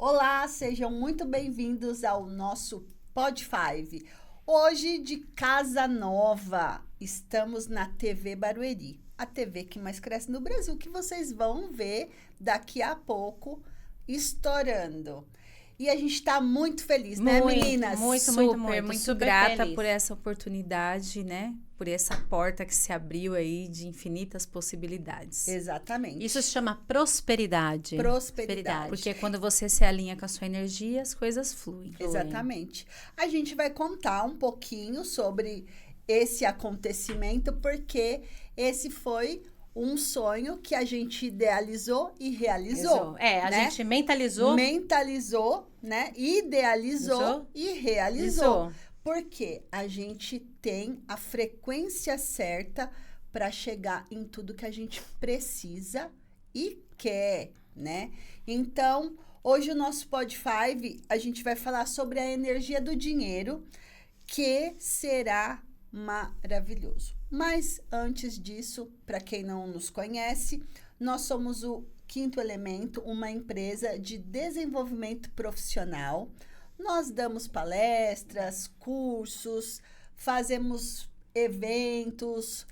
Olá, sejam muito bem-vindos ao nosso Pod 5. Hoje de Casa Nova, estamos na TV Barueri, a TV que mais cresce no Brasil, que vocês vão ver daqui a pouco estourando. E a gente está muito feliz, né, meninas? Muito grata feliz por essa oportunidade, né? Por essa porta que se abriu aí de infinitas possibilidades. Exatamente. Isso se chama prosperidade. Prosperidade. Porque quando você se alinha com a sua energia, as coisas fluem. Exatamente. A gente vai contar um pouquinho sobre esse acontecimento, porque esse foi um sonho que a gente idealizou e realizou. A né? gente mentalizou. Mentalizou, né? Idealizou e realizou. Porque a gente tem a frequência certa para chegar em tudo que a gente precisa e quer, né? Então, hoje o nosso Pod 5, a gente vai falar sobre a energia do dinheiro, que será maravilhoso. Mas antes disso, para quem não nos conhece, nós somos o Quinto Elemento, uma empresa de desenvolvimento profissional. Nós damos palestras, cursos, fazemos eventos,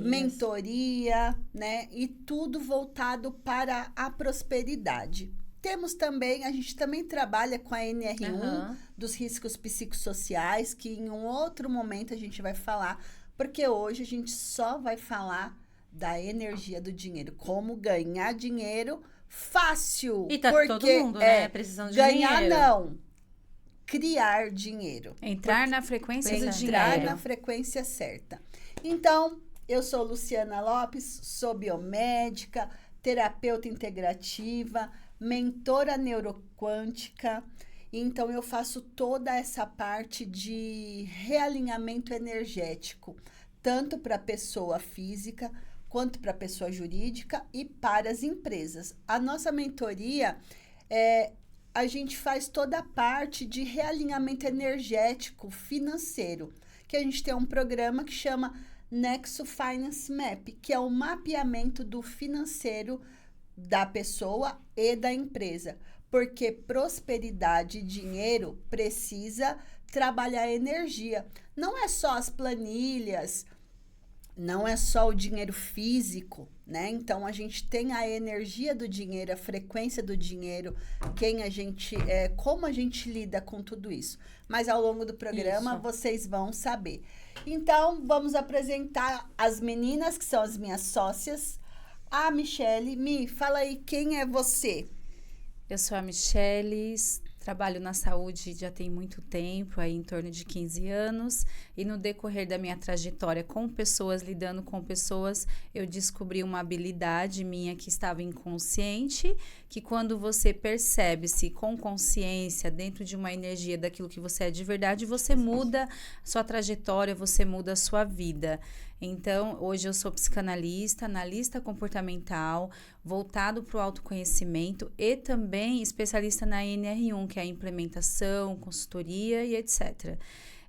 mentoria, né? E tudo voltado para a prosperidade. Temos também, a gente também trabalha com a NR1 dos riscos psicossociais, que em um outro momento a gente vai falar, porque hoje a gente só vai falar da energia do dinheiro, como ganhar dinheiro fácil. E tá porque, todo mundo, né, precisando de ganhar dinheiro. Não, criar dinheiro. Entrar na frequência do dinheiro. Entrar na frequência certa. Então, eu sou Luciana Lopes, sou biomédica, terapeuta integrativa, mentora neuroquântica. Então, eu faço toda essa parte de realinhamento energético, tanto para a pessoa física, quanto para a pessoa jurídica e para as empresas. A nossa mentoria, a gente faz toda a parte de realinhamento energético financeiro, que a gente tem um programa que chama Nexo Finance Map, que é o mapeamento do financeiro da pessoa e da empresa. Porque prosperidade e dinheiro precisa trabalhar a energia. Não é só as planilhas, não é só o dinheiro físico, né? Então, a gente tem a energia do dinheiro, a frequência do dinheiro, como a gente lida com tudo isso. Mas, ao longo do programa, vocês vão saber. Então, vamos apresentar as meninas, que são as minhas sócias. A Michele. Mi, fala aí, quem é você? Eu sou a Michele, trabalho na saúde já tem muito tempo, aí em torno de 15 anos, e no decorrer da minha trajetória com pessoas, lidando com pessoas, eu descobri uma habilidade minha que estava inconsciente, que quando você percebe-se com consciência, dentro de uma energia daquilo que você é de verdade, você muda sua trajetória, você muda a sua vida. Então, hoje eu sou psicanalista, analista comportamental, voltado para o autoconhecimento e também especialista na NR1, que é a implementação, consultoria e etc.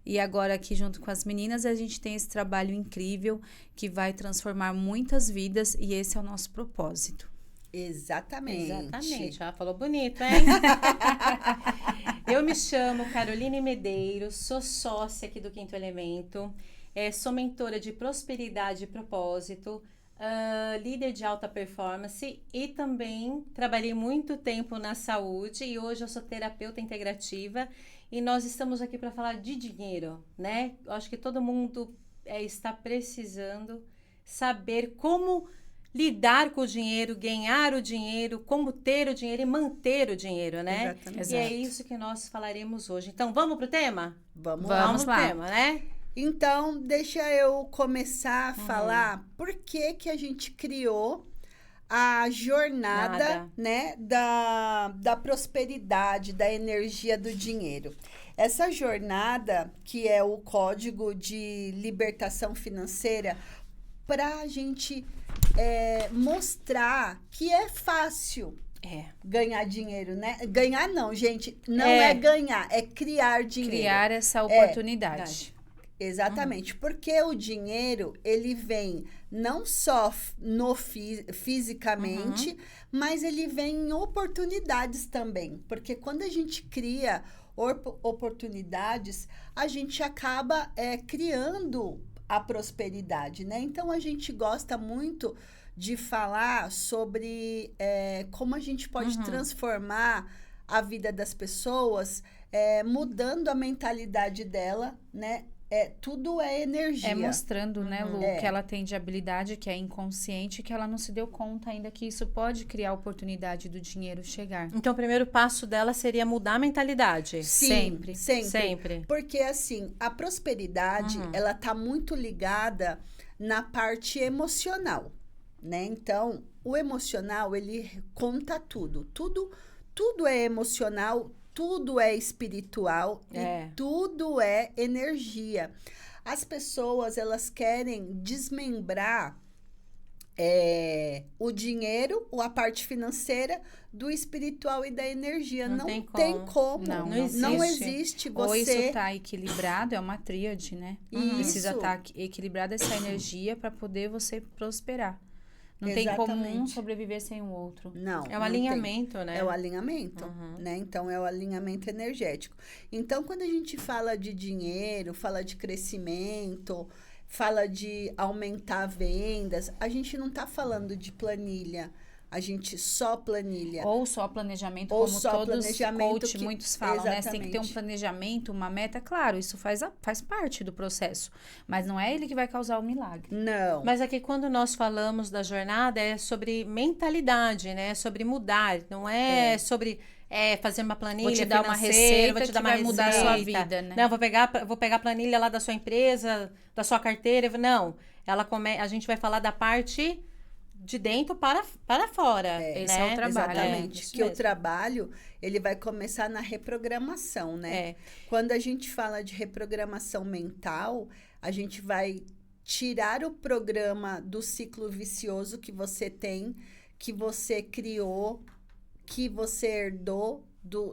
E agora aqui junto com as meninas a gente tem esse trabalho incrível que vai transformar muitas vidas e esse é o nosso propósito. Exatamente. Falou bonito, hein? Eu me chamo Caroline Medeiros, sou sócia aqui do Quinto Elemento. Sou mentora de prosperidade e propósito, líder de alta performance e também trabalhei muito tempo na saúde e hoje eu sou terapeuta integrativa e nós estamos aqui para falar de dinheiro, né? Eu acho que todo mundo está precisando saber como lidar com o dinheiro, ganhar o dinheiro, como ter o dinheiro e manter o dinheiro, né? Exatamente. E é isso que nós falaremos hoje. Então, vamos pro tema? Vamos Vamos lá. pro tema, né? Então, deixa eu começar a falar por que a gente criou a jornada, né, da prosperidade, da energia do dinheiro. Essa jornada, que é o código de libertação financeira, para a gente mostrar que é fácil ganhar dinheiro, né? Ganhar não, gente, não é ganhar, é criar dinheiro. Criar essa oportunidade. Exatamente, porque o dinheiro, ele vem não só fisicamente, mas ele vem em oportunidades também. Porque quando a gente cria oportunidades, a gente acaba criando a prosperidade, né? Então, a gente gosta muito de falar sobre como a gente pode transformar a vida das pessoas, mudando a mentalidade dela, né? Tudo é energia. Mostrando, né, Lu, que ela tem de habilidade, que é inconsciente, que ela não se deu conta ainda que isso pode criar a oportunidade do dinheiro chegar. Então, o primeiro passo dela seria mudar a mentalidade. Sim, sempre. Porque, assim, a prosperidade, ela tá muito ligada na parte emocional, né? Então, o emocional, ele conta tudo. Tudo é emocional, tudo é espiritual e tudo é energia. As pessoas, elas querem desmembrar o dinheiro, ou a parte financeira, do espiritual e da energia. Não tem como. Não existe. Ou isso está equilibrado, é uma tríade, né? Precisa estar equilibrada essa energia para poder você prosperar. Não tem como um sobreviver sem o outro. Não. É um alinhamento, né? É o alinhamento, né? Então, é o alinhamento energético. Então, quando a gente fala de dinheiro, fala de crescimento, fala de aumentar vendas, a gente não está falando de planilha. A gente só planilha. Ou só planejamento, como todos os coach, muitos falam, né? Você tem que ter um planejamento, uma meta. Claro, isso faz parte do processo. Mas não é ele que vai causar o milagre. Não. Mas aqui, quando nós falamos da jornada, é sobre mentalidade, né? É sobre mudar. Não é sobre fazer uma planilha vou te dar uma receita, vou te dar uma receita, mudar a sua vida, né? Não, vou pegar a planilha lá da sua empresa, da sua carteira. Não. A gente vai falar da parte de dentro para fora. Esse é o trabalho. Exatamente. Que o trabalho, ele vai começar na reprogramação, né? Quando a gente fala de reprogramação mental, a gente vai tirar o programa do ciclo vicioso que você tem, que você criou, que você herdou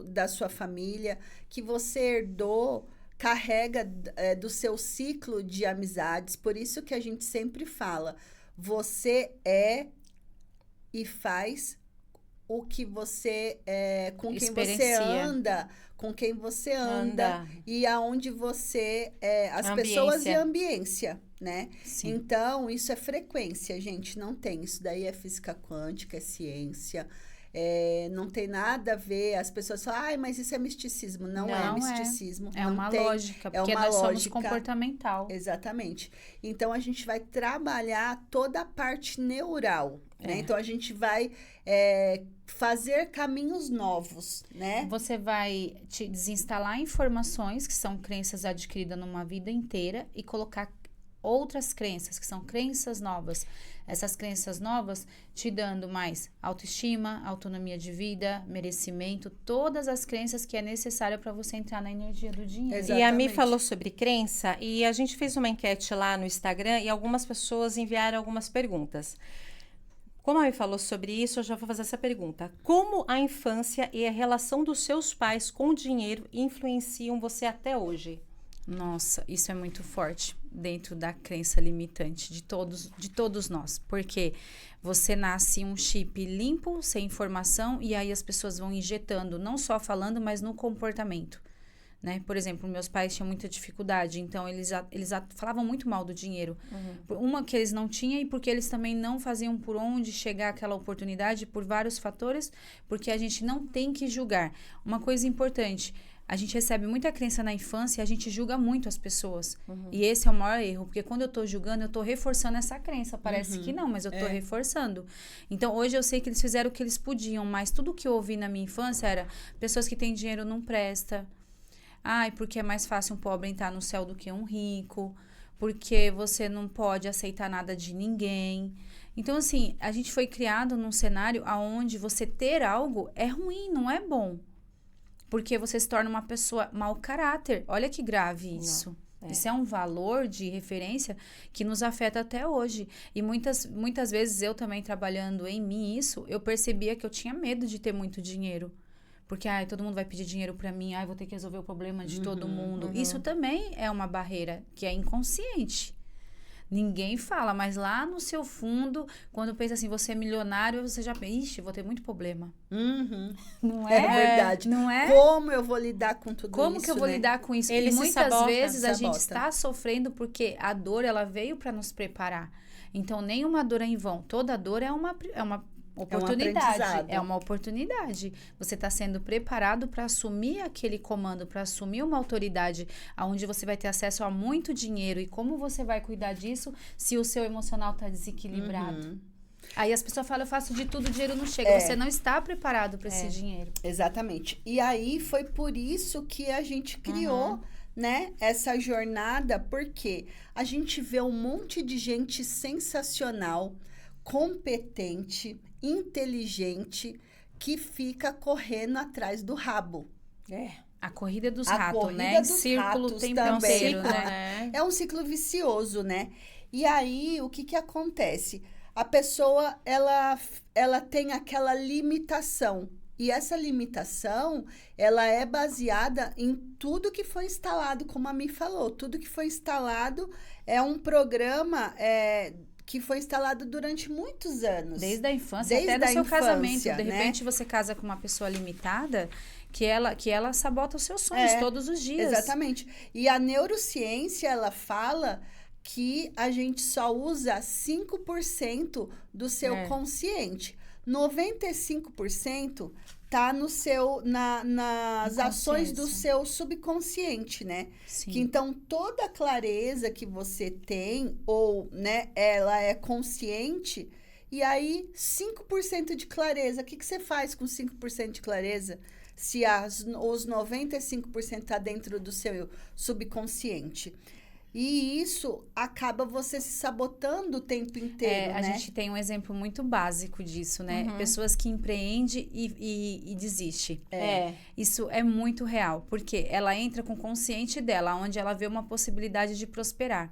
da sua família, que você herdou, carrega do seu ciclo de amizades. Por isso que a gente sempre fala, você e faz o que você com quem você anda, e aonde você as pessoas e a ambiência, né? Sim. Então, isso é frequência, gente, não tem. Isso daí é física quântica, é ciência. Não tem nada a ver, as pessoas falam, mas isso é misticismo. Não é misticismo. É uma lógica, porque nós somos comportamental. Exatamente. Então, a gente vai trabalhar toda a parte neural, né? Então, a gente vai fazer caminhos novos, né? Você vai te desinstalar informações que são crenças adquiridas numa vida inteira e colocar outras crenças, que são crenças novas. Essas crenças novas te dando mais autoestima, autonomia de vida, merecimento, todas as crenças que é necessária para você entrar na energia do dinheiro. Exatamente. E a Mi falou sobre crença e a gente fez uma enquete lá no Instagram e algumas pessoas enviaram algumas perguntas. Como a Mi falou sobre isso, eu já vou fazer essa pergunta. Como a infância e a relação dos seus pais com o dinheiro influenciam você até hoje? Nossa, isso é muito forte dentro da crença limitante de todos nós. Porque você nasce um chip limpo, sem informação, e aí as pessoas vão injetando, não só falando, mas no comportamento. Né? Por exemplo, meus pais tinham muita dificuldade, então eles falavam muito mal do dinheiro. Uma que eles não tinham e porque eles também não faziam por onde chegar aquela oportunidade por vários fatores, porque a gente não tem que julgar. Uma coisa importante, a gente recebe muita crença na infância e a gente julga muito as pessoas. E esse é o maior erro, porque quando eu tô julgando, eu tô reforçando essa crença. Parece que não, mas eu tô reforçando. Então, hoje eu sei que eles fizeram o que eles podiam, mas tudo que eu ouvi na minha infância era pessoas que têm dinheiro não presta. Ai, porque é mais fácil um pobre entrar no céu do que um rico. Porque você não pode aceitar nada de ninguém. Então, assim, a gente foi criado num cenário onde você ter algo é ruim, não é bom. Porque você se torna uma pessoa mau caráter. Olha que grave isso. Isso é um valor de referência que nos afeta até hoje. E muitas vezes eu também trabalhando em mim isso, eu percebia que eu tinha medo de ter muito dinheiro. Porque, todo mundo vai pedir dinheiro pra mim, vou ter que resolver o problema de todo mundo. Isso também é uma barreira que é inconsciente. Ninguém fala, mas lá no seu fundo, quando pensa assim, você é milionário, você já pensa, ixi, vou ter muito problema. Não é? É verdade. Não é? Como eu vou lidar com tudo isso, Como que eu vou né? lidar com isso? Ele E se muitas sabota, vezes a gente sabota. está sofrendo porque a dor, ela veio para nos preparar. Então, nenhuma dor é em vão. Toda dor é uma oportunidade. aprendizado. É uma oportunidade. Você está sendo preparado para assumir aquele comando, para assumir uma autoridade, onde você vai ter acesso a muito dinheiro. E como você vai cuidar disso se o seu emocional está desequilibrado? Aí as pessoas falam, eu faço de tudo, o dinheiro não chega. Você não está preparado para esse dinheiro. Exatamente. E aí foi por isso que a gente criou, né, essa jornada, porque a gente vê um monte de gente sensacional, competente, inteligente, que fica correndo atrás do rabo. A corrida dos A ratos, corrida né? Em dos círculo o ratos tempo também. inteiro, né? É um ciclo vicioso, né? E aí, o que que acontece? A pessoa, ela tem aquela limitação. E essa limitação, ela é baseada em tudo que foi instalado, como a Mi falou. Tudo que foi instalado é um programa que foi instalado durante muitos anos. Desde a infância, Desde até do a seu infância, casamento. De né? repente, você casa com uma pessoa limitada, que ela sabota os seus sonhos todos os dias. Exatamente. E a neurociência, ela fala que a gente só usa 5% do seu consciente. 95% tá no seu, nas ações do seu subconsciente, né? Sim. Que então toda a clareza que você tem, ou, né, ela é consciente, e aí 5% de clareza, o que você faz com 5% de clareza? Se os 95% tá dentro do seu subconsciente. E isso acaba você se sabotando o tempo inteiro, A né? gente tem um exemplo muito básico disso, né? Pessoas que empreendem e desistem. Isso é muito real, porque ela entra com o consciente dela, onde ela vê uma possibilidade de prosperar.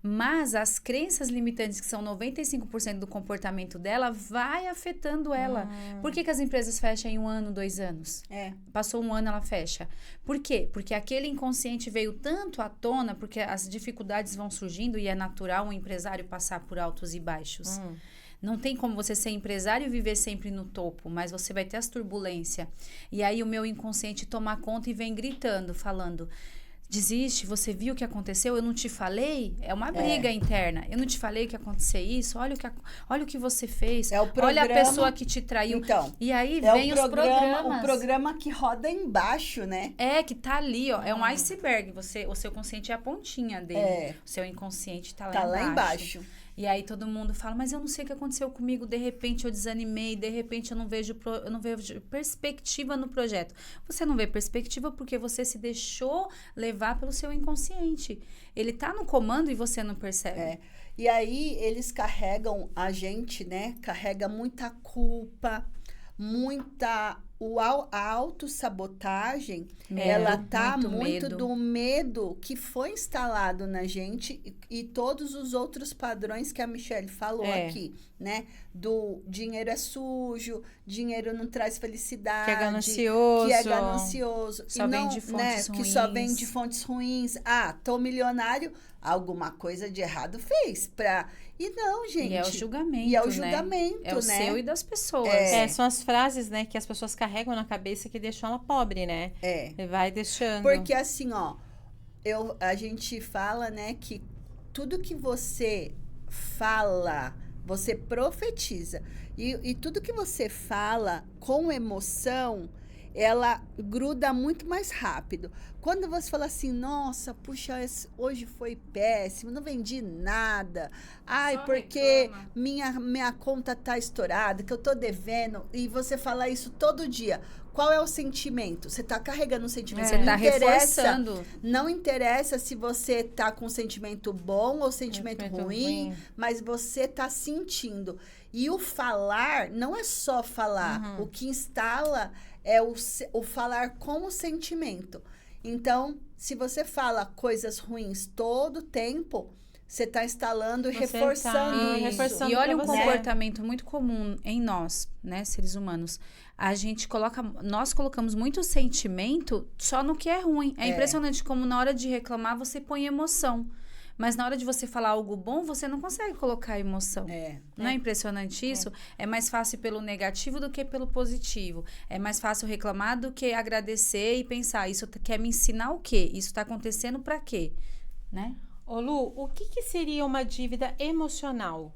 Mas as crenças limitantes, que são 95% do comportamento dela, vai afetando ela. Por que as empresas fecham em 1 ano, 2 anos? Passou 1 ano, ela fecha. Por quê? Porque aquele inconsciente veio tanto à tona, porque as dificuldades vão surgindo e é natural um empresário passar por altos e baixos. Não tem como você ser empresário e viver sempre no topo, mas você vai ter as turbulências. E aí o meu inconsciente toma conta e vem gritando, falando... Desiste, você viu o que aconteceu? Eu não te falei? É uma briga interna. Eu não te falei que ia acontecer isso? Olha o que você fez. Olha a pessoa que te traiu. Então, e aí vem os programas. O programa que roda embaixo, né? Que tá ali, ó. É um iceberg. O seu consciente é a pontinha dele. O seu inconsciente tá lá embaixo. E aí todo mundo fala, mas eu não sei o que aconteceu comigo, de repente eu desanimei, de repente eu não vejo perspectiva no projeto. Você não vê perspectiva porque você se deixou levar pelo seu inconsciente. Ele tá no comando e você não percebe. E aí eles carregam a gente, né? Carrega muita culpa, a autossabotagem, ela tá muito do medo que foi instalado na gente e todos os outros padrões que a Michelle falou aqui, né? Do dinheiro é sujo, dinheiro não traz felicidade. Que é ganancioso. Só vem de fontes ruins. Que só vem de fontes ruins. Tô milionário, alguma coisa de errado fez E não, gente. E é o julgamento, E é o né? julgamento, É o seu e das pessoas. São as frases, né, que as pessoas carregam na cabeça que deixam ela pobre, né? Vai deixando. Porque assim, ó, a gente fala, né, que tudo que você fala, você profetiza. E tudo que você fala com emoção, ela gruda muito mais rápido. Quando você fala assim, nossa, puxa, hoje foi péssimo, não vendi nada. Ai, porque minha conta tá estourada, que eu tô devendo. E você fala isso todo dia. Qual é o sentimento? Você tá carregando um sentimento. Você tá reforçando. Não interessa se você tá com um sentimento bom ou sentimento ruim, mas você tá sentindo. E o falar não é só falar. O que instala é o falar com o sentimento. Então, se você fala coisas ruins todo tempo, você está instalando e Você reforçando tá isso. reforçando. E olha um pra você. comportamento muito comum em nós, né, seres humanos. Nós colocamos muito sentimento só no que é ruim. É impressionante como na hora de reclamar você põe emoção. Mas na hora de você falar algo bom, você não consegue colocar emoção. Não é impressionante isso? É mais fácil pelo negativo do que pelo positivo. É mais fácil reclamar do que agradecer e pensar, isso quer me ensinar o quê? Isso está acontecendo para quê? Né? Ô Lu, o que seria uma dívida emocional?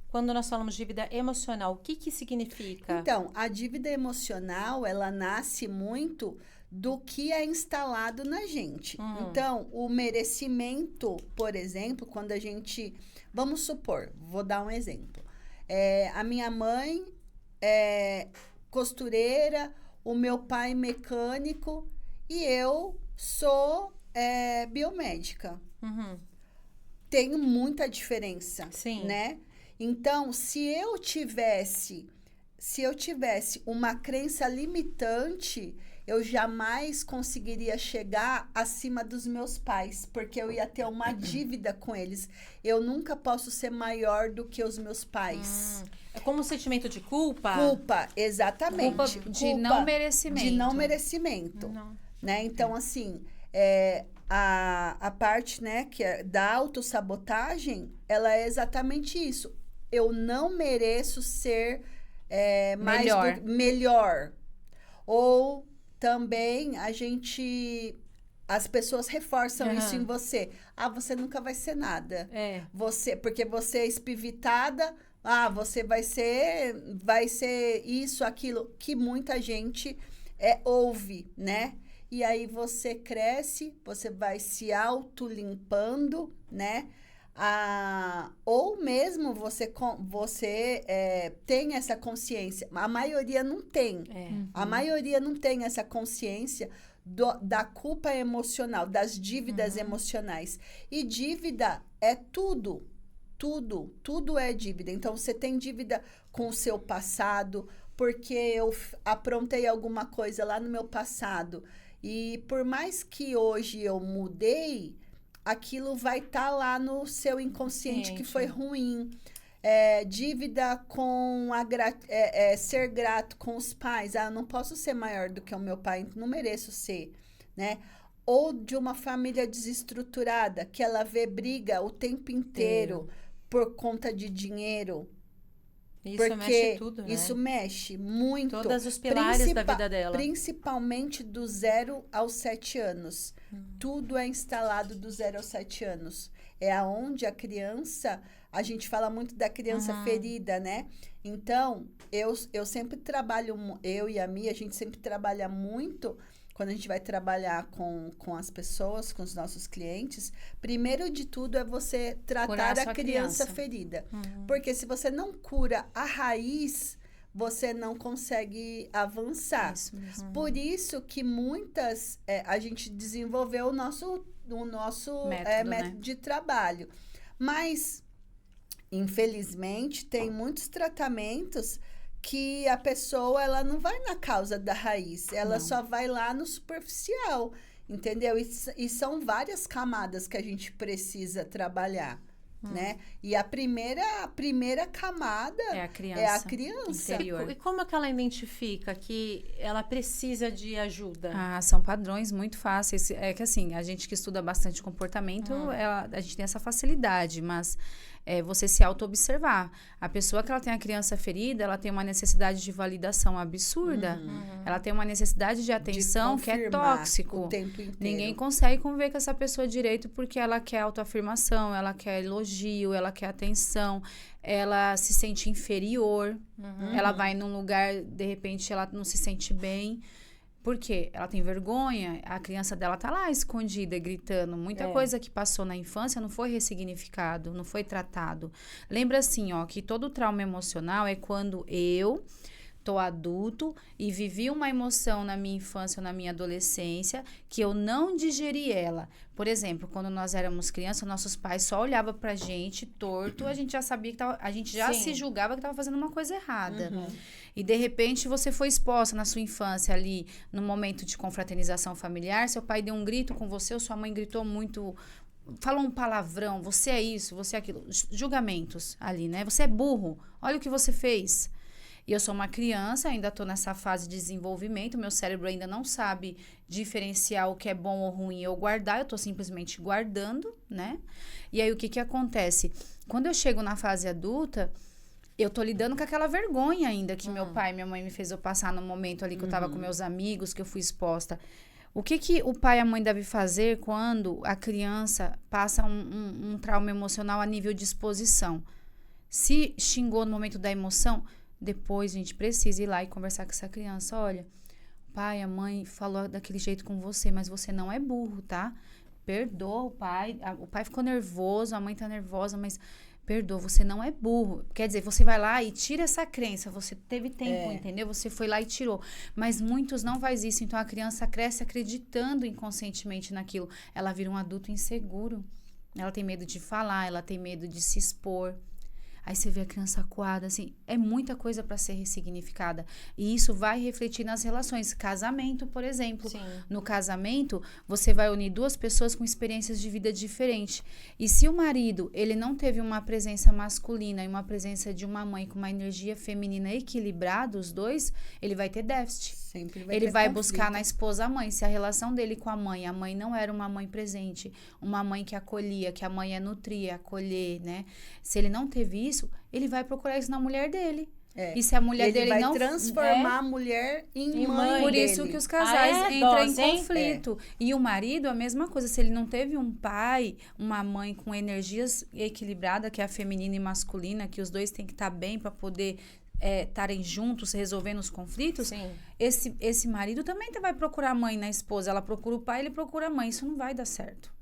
Quando nós falamos de dívida emocional, o que significa? Então, a dívida emocional, ela nasce muito do que é instalado na gente. Então, o merecimento, por exemplo, quando a gente... Vamos supor, vou dar um exemplo. A minha mãe é costureira, o meu pai mecânico e eu sou biomédica. Tem muita diferença, Sim. né? Então, se eu tivesse uma crença limitante, eu jamais conseguiria chegar acima dos meus pais, porque eu ia ter uma dívida com eles. Eu nunca posso ser maior do que os meus pais. É como um sentimento de culpa? Culpa, exatamente. Culpa de não merecimento. De não merecimento. Não. Né? Então, assim, a parte, né, que é da autossabotagem, ela é exatamente isso. Eu não mereço ser melhor. Ou também as pessoas reforçam isso em você. Você nunca vai ser nada. Porque você é espivitada, você vai ser isso, aquilo, que muita gente ouve, né? E aí você cresce, você vai se autolimpando, né? Ou mesmo você tem essa consciência. A maioria não tem. A maioria não tem essa consciência da culpa emocional, das dívidas emocionais. E dívida é tudo. Tudo é dívida. Então, você tem dívida com o seu passado, porque eu aprontei alguma coisa lá no meu passado. E por mais que hoje eu mudei, aquilo vai estar lá no seu inconsciente que foi ruim. Dívida com ser grato com os pais. Eu não posso ser maior do que o meu pai, não mereço ser, né? Ou de uma família desestruturada, que ela vê briga o tempo inteiro por conta de dinheiro. Isso mexe tudo, né? Isso mexe muito. Todos os pilares da vida dela. Principalmente do 0 aos 7 anos. Tudo é instalado do 0 aos 7 anos. É aonde a criança... A gente fala muito da criança ferida, né? Então, eu sempre trabalho... Eu e a Mia, a gente sempre trabalha muito... Quando a gente vai trabalhar com as pessoas, com os nossos clientes, primeiro de tudo é você tratar a criança ferida. Porque se você não cura a raiz, você não consegue avançar. Isso mesmo. Por isso que muitas... a gente desenvolveu o nosso método de trabalho. Mas, infelizmente, tem muitos tratamentos... que a pessoa, ela não vai na causa da raiz, ela só vai lá no superficial, entendeu? E são várias camadas que a gente precisa trabalhar, né? E a primeira camada é a criança. Interior. E como é que ela identifica que ela precisa de ajuda? São padrões muito fáceis. É que assim, a gente que estuda bastante comportamento, a gente tem essa facilidade, mas... você se auto-observar. A pessoa que ela tem a criança ferida, ela tem uma necessidade de validação absurda. Ela tem uma necessidade de atenção que é tóxico. O tempo inteiro. Ninguém consegue conviver com essa pessoa direito porque ela quer autoafirmação, ela quer elogio, ela quer atenção, ela se sente inferior, ela vai num lugar, de repente, ela não se sente bem. Por quê? Ela tem vergonha, a criança dela tá lá escondida, gritando. Muita coisa que passou na infância não foi ressignificado, não foi tratado. Lembra assim, que todo trauma emocional é quando eu tô adulto e vivi uma emoção na minha infância ou na minha adolescência que eu não digeri ela. Por exemplo, quando nós éramos crianças, nossos pais só olhavam pra gente torto, a gente já sabia que a gente já se julgava que tava fazendo uma coisa errada. E de repente você foi exposta na sua infância ali, no momento de confraternização familiar, seu pai deu um grito com você ou sua mãe gritou muito falou um palavrão, você é isso, você é aquilo. Julgamentos ali, né? Você é burro, olha o que você fez. E eu sou uma criança, ainda estou nessa fase de desenvolvimento, meu cérebro ainda não sabe diferenciar o que é bom ou ruim ou guardar, eu estou simplesmente guardando, né? E aí, o que que acontece? Quando eu chego na fase adulta, eu tô lidando com aquela vergonha ainda que meu pai e minha mãe me fez eu passar no momento ali que eu tava com meus amigos, que eu fui exposta. O que que o pai e a mãe devem fazer quando a criança passa um trauma emocional a nível de exposição? Se xingou no momento da emoção, depois a gente precisa ir lá e conversar com essa criança. Olha, o pai, a mãe falou daquele jeito com você, mas você não é burro, tá? Perdoa o pai. O pai ficou nervoso, a mãe tá nervosa, mas perdoa, você não é burro. Quer dizer, você vai lá e tira essa crença. Você teve tempo, entendeu? Você foi lá e tirou. Mas muitos não fazem isso. Então, a criança cresce acreditando inconscientemente naquilo. Ela vira um adulto inseguro. Ela tem medo de falar, ela tem medo de se expor. Aí você vê a criança acuada, assim, é muita coisa para ser ressignificada. E isso vai refletir nas relações. Casamento, por exemplo. Sim. No casamento, você vai unir duas pessoas com experiências de vida diferentes. E se o marido, ele não teve uma presença masculina e uma presença de uma mãe com uma energia feminina equilibrada, os dois, ele vai ter déficit. Sempre vai Ele ter vai conflito. buscar na esposa a mãe. Se a relação dele com a mãe não era uma mãe presente, uma mãe que acolhia, que a mãe é nutrir, acolher, né? Se ele não teve isso, ele vai procurar isso na mulher dele. E se a mulher Ele dele vai não transformar a mulher em mãe por dele. isso que os casais Ah, é? entram Dose, em hein? conflito. E o marido, a mesma coisa. Se ele não teve um pai, uma mãe com energias equilibradas, que é a feminina e masculina, que os dois têm que estar bem para poder estarem juntos, resolvendo os conflitos, Sim. esse marido também vai procurar a mãe na esposa. Ela procura o pai, ele procura a mãe. Isso não vai dar certo.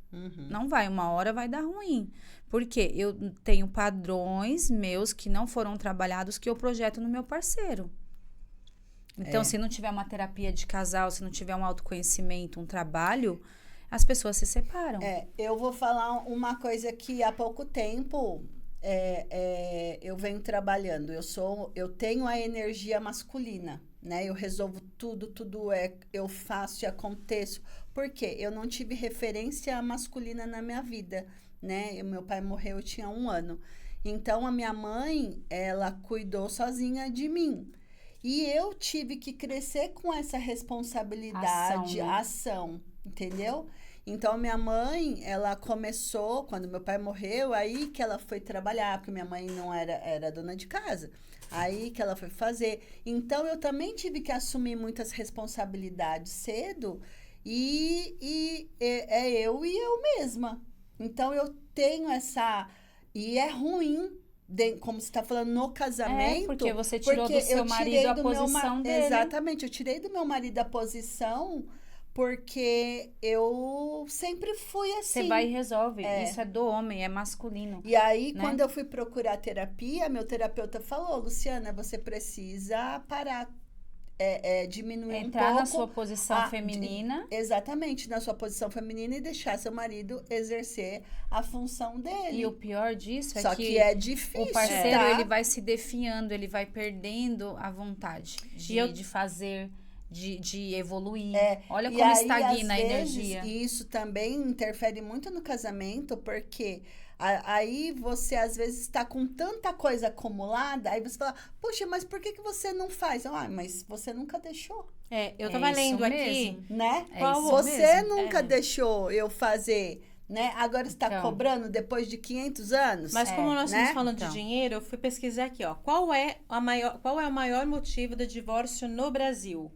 Não vai. Uma hora vai dar ruim. Porque eu tenho padrões meus que não foram trabalhados que eu projeto no meu parceiro. Então, se não tiver uma terapia de casal, se não tiver um autoconhecimento, um trabalho, as pessoas se separam. Eu vou falar uma coisa que há pouco tempo eu venho trabalhando. Eu tenho a energia masculina, né? Eu resolvo tudo eu faço e aconteço. Por quê? Eu não tive referência masculina na minha vida, né? Meu pai morreu, eu tinha 1 ano. Então, a minha mãe, ela cuidou sozinha de mim. E eu tive que crescer com essa responsabilidade, ação, entendeu? Então, minha mãe, ela começou, quando meu pai morreu, aí que ela foi trabalhar, porque minha mãe não era dona de casa. Aí que ela foi fazer. Então, eu também tive que assumir muitas responsabilidades cedo e eu mesma. Então, eu tenho essa... E é ruim, como você está falando, no casamento. Porque você tirou do seu marido a posição dele. Exatamente, eu tirei do meu marido a posição... Porque eu sempre fui assim. Você vai e resolve. Isso é do homem, é masculino. E aí, né? quando eu fui procurar terapia, meu terapeuta falou, Luciana, você precisa parar, diminuir um pouco. Entrar na sua posição feminina. Exatamente, na sua posição feminina e deixar seu marido exercer a função dele. E o pior disso é Só que é difícil, o parceiro, tá? ele vai se definhando, ele vai perdendo a vontade de fazer... De evoluir. Olha como estagna a energia. E isso também interfere muito no casamento, porque aí você, às vezes, está com tanta coisa acumulada, aí você fala, puxa, mas por que você não faz? Mas você nunca deixou. Eu tava lendo aqui, né? Você mesmo. Nunca deixou eu fazer... Né? Agora você está cobrando depois de 500 anos? Mas como nós estamos falando então, de dinheiro, eu fui pesquisar aqui, ó. Qual é o maior motivo do divórcio no Brasil?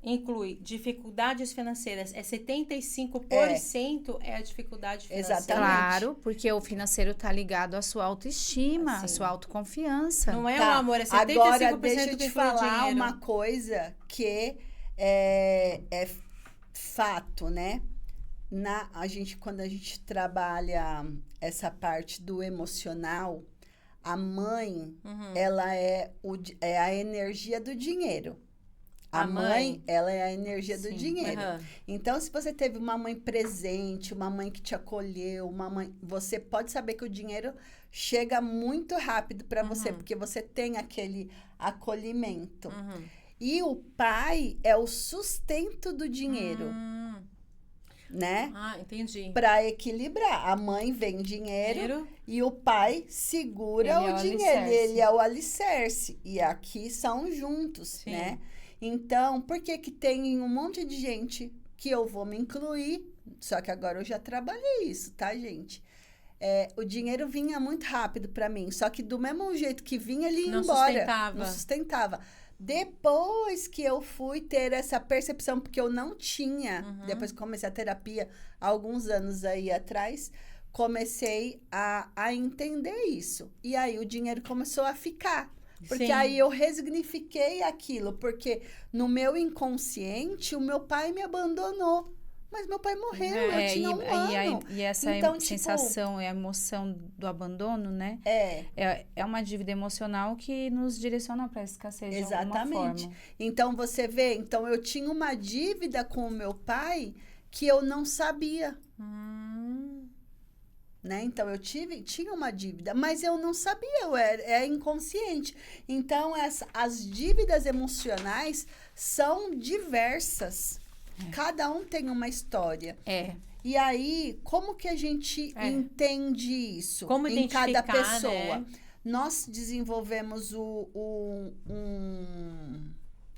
Inclui dificuldades financeiras. 75% é a dificuldade financeira. Exatamente. Claro, porque o financeiro está ligado à sua autoestima, à sua autoconfiança. Não é o amor, é 75% Agora, deixa eu que te inclui falar dinheiro. uma coisa que é fato, né? Quando a gente trabalha essa parte do emocional, a mãe, ela é a energia do dinheiro. A mãe, ela é a energia do dinheiro. Então, se você teve uma mãe presente, uma mãe que te acolheu, você pode saber que o dinheiro chega muito rápido para você, porque você tem aquele acolhimento. E o pai é o sustento do dinheiro. né? Ah, entendi. Para equilibrar. A mãe vem dinheiro e o pai segura Ele é o o dinheiro. alicerce. Ele é o alicerce. E aqui são juntos, Sim. né? Então, por que que tem um monte de gente que eu vou me incluir? Só que agora eu já trabalhei isso, tá, gente? O dinheiro vinha muito rápido para mim. Só que do mesmo jeito que vinha, ele ia Não embora. sustentava. Não sustentava. Depois que eu fui ter essa percepção, porque eu não tinha, depois que comecei a terapia, há alguns anos aí atrás, comecei a entender isso. E aí o dinheiro começou a ficar. Porque Sim. aí eu resignifiquei aquilo, porque no meu inconsciente, o meu pai me abandonou. Mas meu pai morreu, eu tinha um ano. E essa Então, tipo, sensação e a emoção do abandono, né? É uma dívida emocional que nos direciona para a escassez de alguma Exatamente. forma. Então, você vê, então eu tinha uma dívida com o meu pai que eu não sabia. Né? Então, eu tinha uma dívida, mas eu não sabia, é inconsciente. Então, as dívidas emocionais são diversas. Cada um tem uma história. E aí, como que a gente entende isso Como em cada identificar, pessoa? né? Nós desenvolvemos um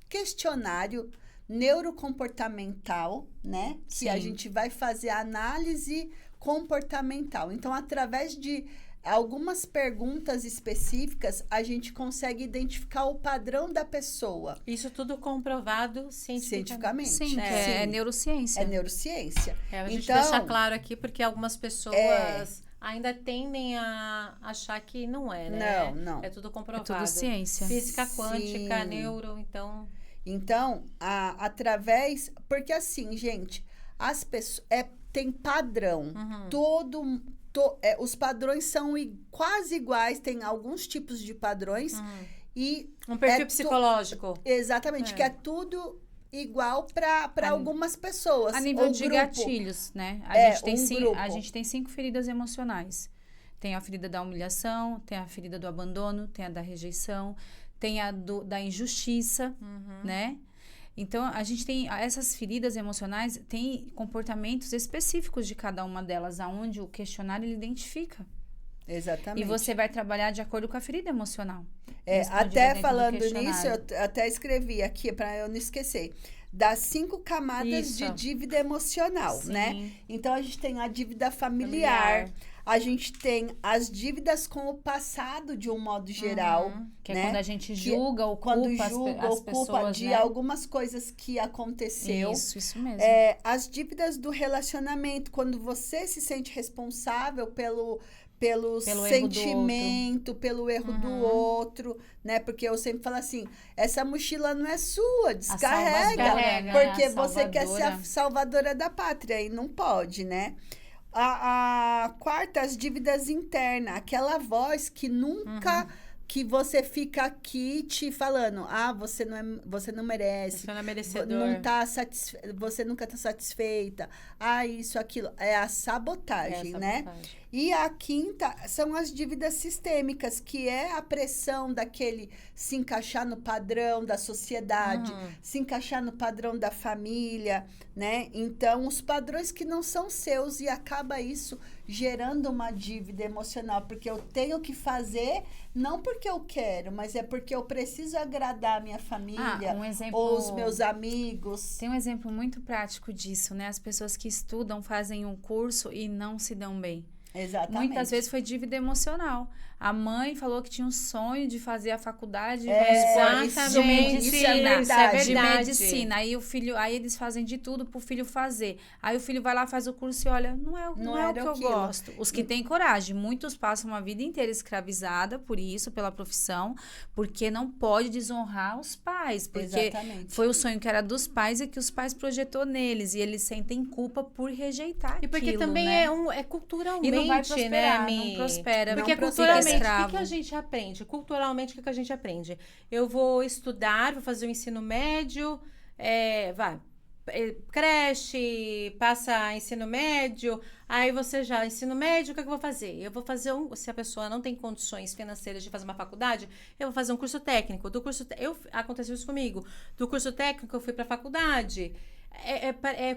questionário neurocomportamental, né? Que a Sim. gente vai fazer análise comportamental. Então, através de algumas perguntas específicas, a gente consegue identificar o padrão da pessoa. Isso tudo comprovado cientificamente. Cientificamente. Sim, é neurociência. É neurociência. A gente Então, deixa claro aqui, porque algumas pessoas ainda tendem a achar que não é, né? Não. É tudo É comprovado. tudo ciência. Física quântica, Sim. neuro, então... Então, através... Porque assim, gente, as pessoas... tem padrão. Os padrões são quase iguais. Tem alguns tipos de padrões. E Um perfil psicológico. Exatamente. Que é tudo igual para algumas pessoas. A nível ou de grupo. gatilhos, né? grupo. A gente tem 5 feridas emocionais. Tem a ferida da humilhação, tem a ferida do abandono, tem a da rejeição, tem a da injustiça, né? Então, a gente tem essas feridas emocionais, tem comportamentos específicos de cada uma delas, aonde o questionário ele identifica. Exatamente. E você vai trabalhar de acordo com a ferida emocional. Até falando nisso, eu até escrevi aqui, para eu não esquecer. Das 5 camadas de dívida emocional, né? Então, a gente tem a dívida familiar. A gente tem as dívidas com o passado, de um modo geral. Que né? é quando a gente julga ou culpa as pessoas, de né? algumas coisas que aconteceu. Isso mesmo. As dívidas do relacionamento, quando você se sente responsável pelo sentimento, pelo erro do outro, né? Porque eu sempre falo assim, essa mochila não é sua, descarrega. Porque você quer ser a salvadora da pátria e não pode, né? A quarta, as dívidas internas, aquela voz que nunca... que você fica aqui te falando, você não merece. Você não é merecedor. Você nunca está satisfeita. Isso, aquilo. É a sabotagem, né? E a quinta são as dívidas sistêmicas, que é a pressão daquele se encaixar no padrão da sociedade, se encaixar no padrão da família, né? Então, os padrões que não são seus, e acaba isso gerando uma dívida emocional, porque eu tenho que fazer, não porque eu quero, mas é porque eu preciso agradar a minha família, ou os meus amigos. Tem um exemplo muito prático disso, né? As pessoas que estudam, fazem um curso e não se dão bem. Exatamente. Muitas vezes foi dívida emocional. A mãe falou que tinha um sonho de fazer a faculdade de medicina. Isso é verdade. De medicina. Aí eles fazem de tudo pro filho fazer. Aí o filho vai lá, faz o curso e olha, não é o que eu gosto. Os que têm coragem. Muitos passam uma vida inteira escravizada por isso, pela profissão, porque não pode desonrar os pais. Porque foi o sonho que era dos pais e que os pais projetou neles. E eles sentem culpa por rejeitar E porque aquilo, também né? é culturalmente, E não vai prosperar, né, não prospera. Porque não culturalmente, escravo. o que a gente aprende? Culturalmente, o que a gente aprende? Eu vou estudar, vou fazer o ensino médio, creche, passa ensino médio, aí você ensino médio, o que eu vou fazer? Eu vou fazer se a pessoa não tem condições financeiras de fazer uma faculdade, eu vou fazer um curso técnico. Aconteceu isso comigo. Do curso técnico, eu fui para a faculdade.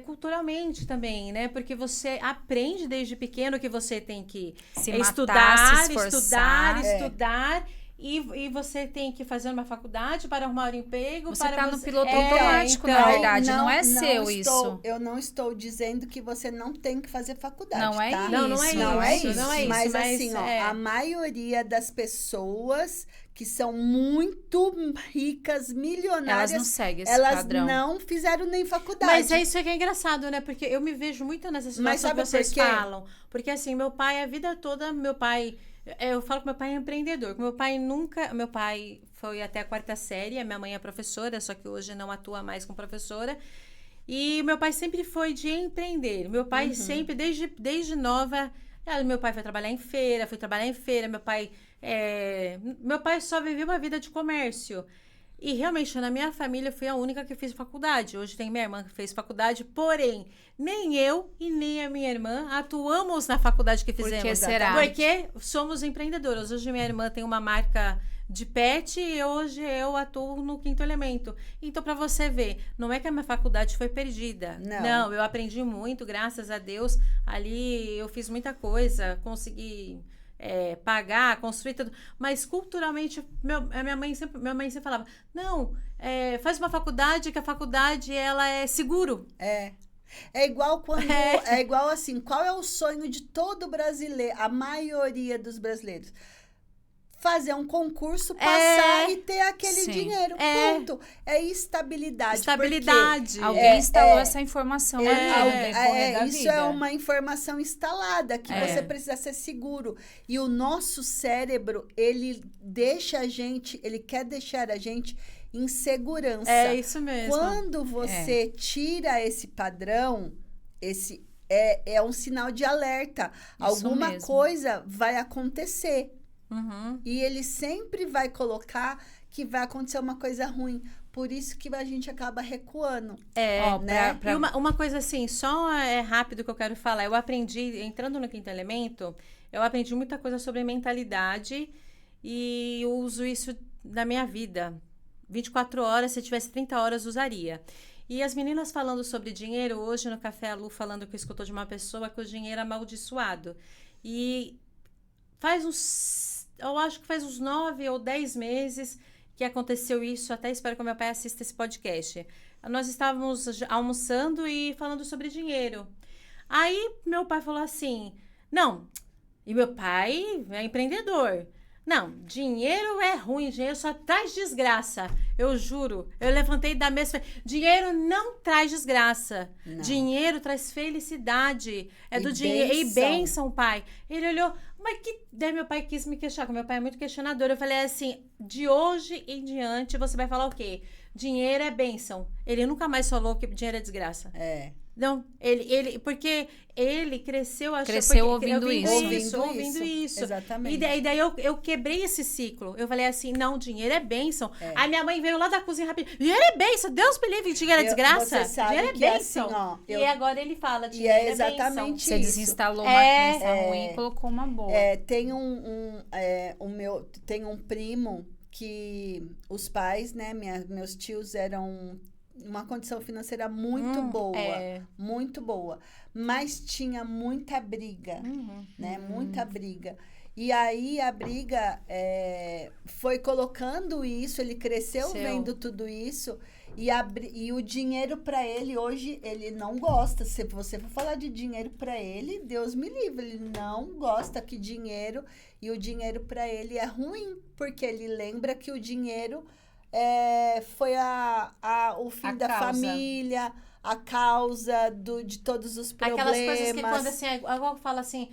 culturalmente também, né? Porque você aprende desde pequeno que você tem que Se estudar, matar, se esforçar. estudar. E você tem que fazer uma faculdade para arrumar um emprego. Você para tá no piloto então, automático, na verdade. Não é seu isso. Eu não estou dizendo que você não tem que fazer faculdade, Não é tá? isso. Não é isso. Mas assim, ó, a maioria das pessoas que são muito ricas, milionárias, Elas não seguem esse elas padrão. não fizeram nem faculdade. Mas é isso que é engraçado, né? Porque eu me vejo muito nessa situação que vocês falam. Porque assim, meu pai, a vida toda, eu falo que meu pai é empreendedor. Meu pai foi até a 4ª série, a minha mãe é professora, só que hoje não atua mais como professora. E meu pai sempre foi de empreender. Meu pai sempre, desde nova, meu pai foi trabalhar em feira, meu pai só viveu uma vida de comércio. E realmente, na minha família, eu fui a única que fiz faculdade. Hoje tem minha irmã que fez faculdade, porém, nem eu e nem a minha irmã atuamos na faculdade que fizemos. Por que será? Porque somos empreendedoras. Hoje minha irmã tem uma marca de pet e hoje eu atuo no 5º Elemento. Então, para você ver, não é que a minha faculdade foi perdida. Não, eu aprendi muito, graças a Deus. Ali eu fiz muita coisa, consegui... pagar, construir tudo, mas culturalmente minha mãe sempre falava, não, faz uma faculdade, que a faculdade ela é seguro. É igual é igual assim, qual é o sonho de todo brasileiro, a maioria dos brasileiros? Fazer um concurso, passar e ter aquele dinheiro, ponto. É estabilidade. Estabilidade. Alguém instalou essa informação ali no decorrer da isso vida. é uma informação instalada, que você precisa ser seguro. E o nosso cérebro, ele quer deixar a gente em segurança. É isso mesmo. Quando você tira esse padrão, é um sinal de alerta. Alguma coisa vai acontecer. E ele sempre vai colocar que vai acontecer uma coisa ruim. Por isso que a gente acaba recuando. Né? E uma coisa assim, só rápido que eu quero falar. Eu aprendi, entrando no 5º Elemento, eu aprendi muita coisa sobre mentalidade e eu uso isso na minha vida. 24 horas, se tivesse 30 horas, usaria. E as meninas falando sobre dinheiro, hoje no Café a Lu, falando que escutou de uma pessoa que o dinheiro é amaldiçoado. E eu acho que faz uns 9 ou 10 meses que aconteceu isso, até espero que o meu pai assista esse podcast. Nós estávamos almoçando e falando sobre dinheiro. Aí, meu pai falou assim, não, e meu pai é empreendedor. Não, dinheiro é ruim, dinheiro só traz desgraça. Eu juro. Eu levantei da mesa e falei, dinheiro não traz desgraça. Não. Dinheiro traz felicidade. É do dinheiro. E bênção, pai. Ele olhou, mas que... Daí meu pai quis me questionar, porque meu pai é muito questionador. Eu falei assim, de hoje em diante você vai falar o quê? Dinheiro é bênção. Ele nunca mais falou que dinheiro é desgraça. Não, porque ele cresceu ouvindo isso. Exatamente. E daí eu quebrei esse ciclo. Eu falei assim, não, dinheiro é bênção. Aí minha mãe veio lá da cozinha rapidinho. Dinheiro é bênção, Deus me livre, dinheiro é desgraça. Dinheiro é bênção. Assim, ó, e agora ele fala, dinheiro é bênção. Você desinstalou uma crença ruim e colocou uma boa. Tem tem um primo que os pais, né, meus tios eram uma condição financeira muito boa, mas tinha muita briga, né, muita briga. E aí a briga foi colocando isso, ele cresceu vendo tudo isso, e o dinheiro para ele hoje, ele não gosta. Se você for falar de dinheiro para ele, Deus me livre, ele não gosta que dinheiro, e o dinheiro para ele é ruim, porque ele lembra que o dinheiro foi o fim da família, a causa de todos os problemas. Aquelas coisas que quando assim, igual fala assim,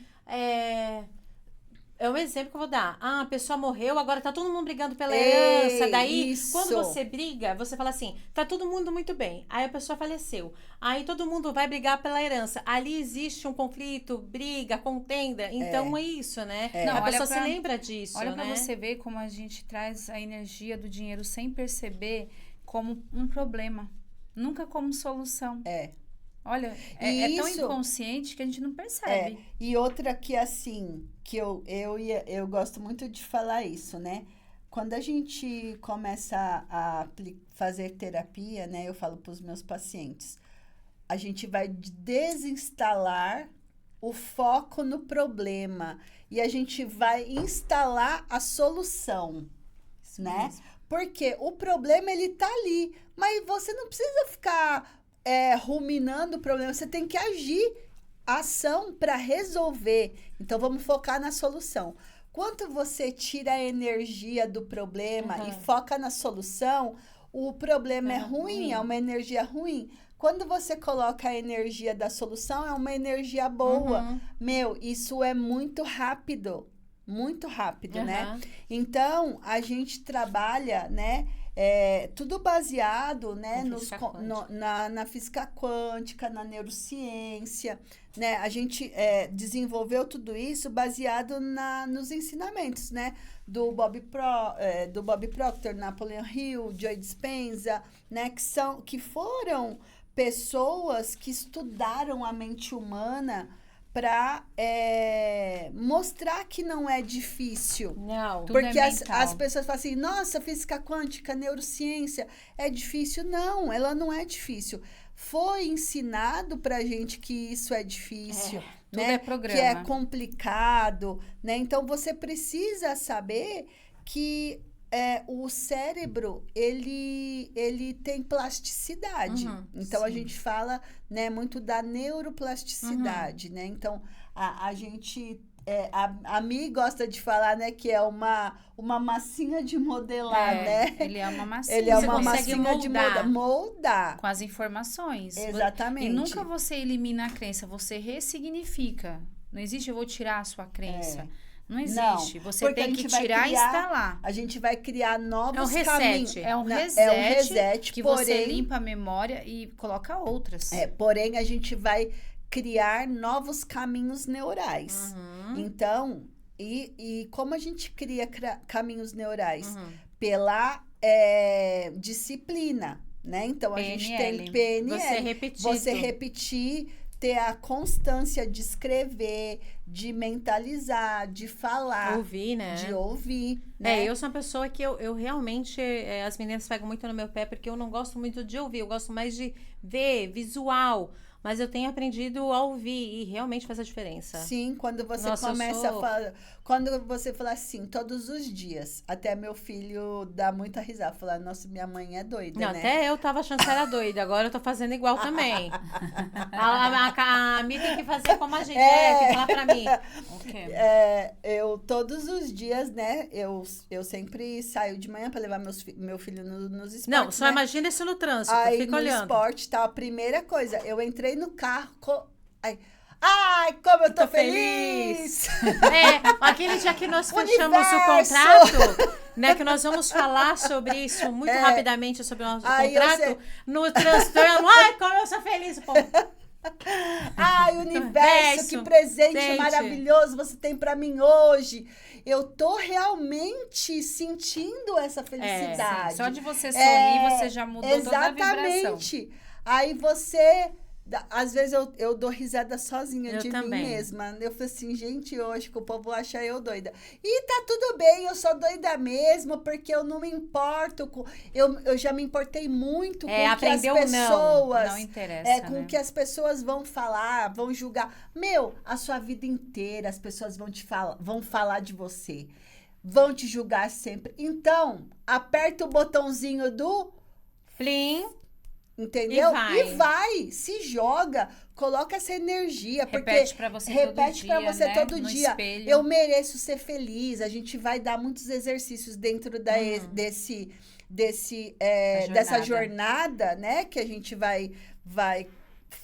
é um exemplo que eu vou dar. A pessoa morreu, agora tá todo mundo brigando pela herança. Daí, quando você briga, você fala assim, tá todo mundo muito bem. Aí a pessoa faleceu. Aí todo mundo vai brigar pela herança. Ali existe um conflito, briga, contenda. Então é isso, né? Não, a pessoa se lembra disso, olha né? Pra você ver como a gente traz a energia do dinheiro sem perceber como um problema. Nunca como solução. Olha, é tão inconsciente que a gente não percebe. E outra que, assim, que eu gosto muito de falar isso, né? Quando a gente começa a fazer terapia, né? Eu falo para os meus pacientes, a gente vai desinstalar o foco no problema e a gente vai instalar a solução, Isso né? mesmo. Porque o problema, ele tá ali, mas você não precisa ficar ruminando o problema, você tem que agir, ação para resolver. Então, vamos focar na solução. Quando você tira a energia do problema e foca na solução, o problema é ruim, é uma energia ruim. Quando você coloca a energia da solução, é uma energia boa. Meu, isso é muito rápido, né? Então, a gente trabalha, né? Tudo baseado, né, na física quântica, na neurociência, né? A gente desenvolveu tudo isso baseado nos ensinamentos, né? Do Bob Proctor, Napoleon Hill, Joe Dispenza, né? Que foram pessoas que estudaram a mente humana para mostrar que não é difícil. Não. Porque as pessoas falam assim, nossa, física quântica, neurociência, é difícil. Não, ela não é difícil. Foi ensinado pra gente que isso é difícil, tudo né? é programa. Que é complicado, né? Então, você precisa saber que o cérebro, ele tem plasticidade. Então, a gente fala, né, muito da neuroplasticidade, né? Então, a gente... a Mi gosta de falar, né, que é uma massinha de modelar, né? Ele é uma massinha. Ele é Você uma consegue massinha de moldar. com as informações. Exatamente. E nunca você elimina a crença, você ressignifica. Não existe eu vou tirar a sua crença. Não existe. Não, você tem que tirar e instalar. A gente vai criar novos É um reset. caminhos. É um reset que você limpa a memória e coloca outras. Porém, a gente vai criar novos caminhos neurais. Então, e como a gente cria caminhos neurais? Pela disciplina, né? Então, a gente tem PNL. Você repetir, ter a constância de escrever, de mentalizar, de falar. Ouvir, né? De ouvir, né? Eu sou uma pessoa que eu realmente... as meninas pegam muito no meu pé porque eu não gosto muito de ouvir. Eu gosto mais de ver, visual. Mas eu tenho aprendido a ouvir e realmente faz a diferença. Sim, quando você começa a falar... Quando você fala assim, todos os dias, até meu filho dá muita risada. Fala, nossa, minha mãe é doida, não, né? Até eu tava achando que era doida. Agora eu tô fazendo igual também. A Mi tem que fazer como a gente. Tem que falar pra mim. Okay. Eu, todos os dias, né? Eu sempre saio de manhã pra levar meu filho nos esportes, não, só né? Imagina isso no trânsito. Aí, fica no olhando. esporte, tá? A primeira coisa, eu entrei no carro... Ai, como eu tô feliz! Aquele dia que nós fechamos o contrato, né? Que nós vamos falar sobre isso muito rapidamente, sobre o nosso contrato. No transtorno, ai, como eu sou feliz, pô. Ai, universo, que presente maravilhoso você tem pra mim hoje. Eu tô realmente sentindo essa felicidade. Só de você sorrir, você já mudou toda a vibração. Exatamente. Aí você... Às vezes eu dou risada sozinha de mim mesma. Eu falo assim, gente, hoje que o povo acha eu doida. E tá tudo bem, eu sou doida mesmo, porque eu não me importo com... Eu já me importei muito com o que as pessoas... Não interessa, com o que as pessoas vão falar, vão julgar. Meu, a sua vida inteira as pessoas vão falar de você. Vão te julgar sempre. Então, aperta o botãozinho do... Plim. Entendeu? E vai, se joga, coloca essa energia. Repete pra você todo dia. Espelho. Eu mereço ser feliz. A gente vai dar muitos exercícios dentro dessa jornada, né? Que a gente vai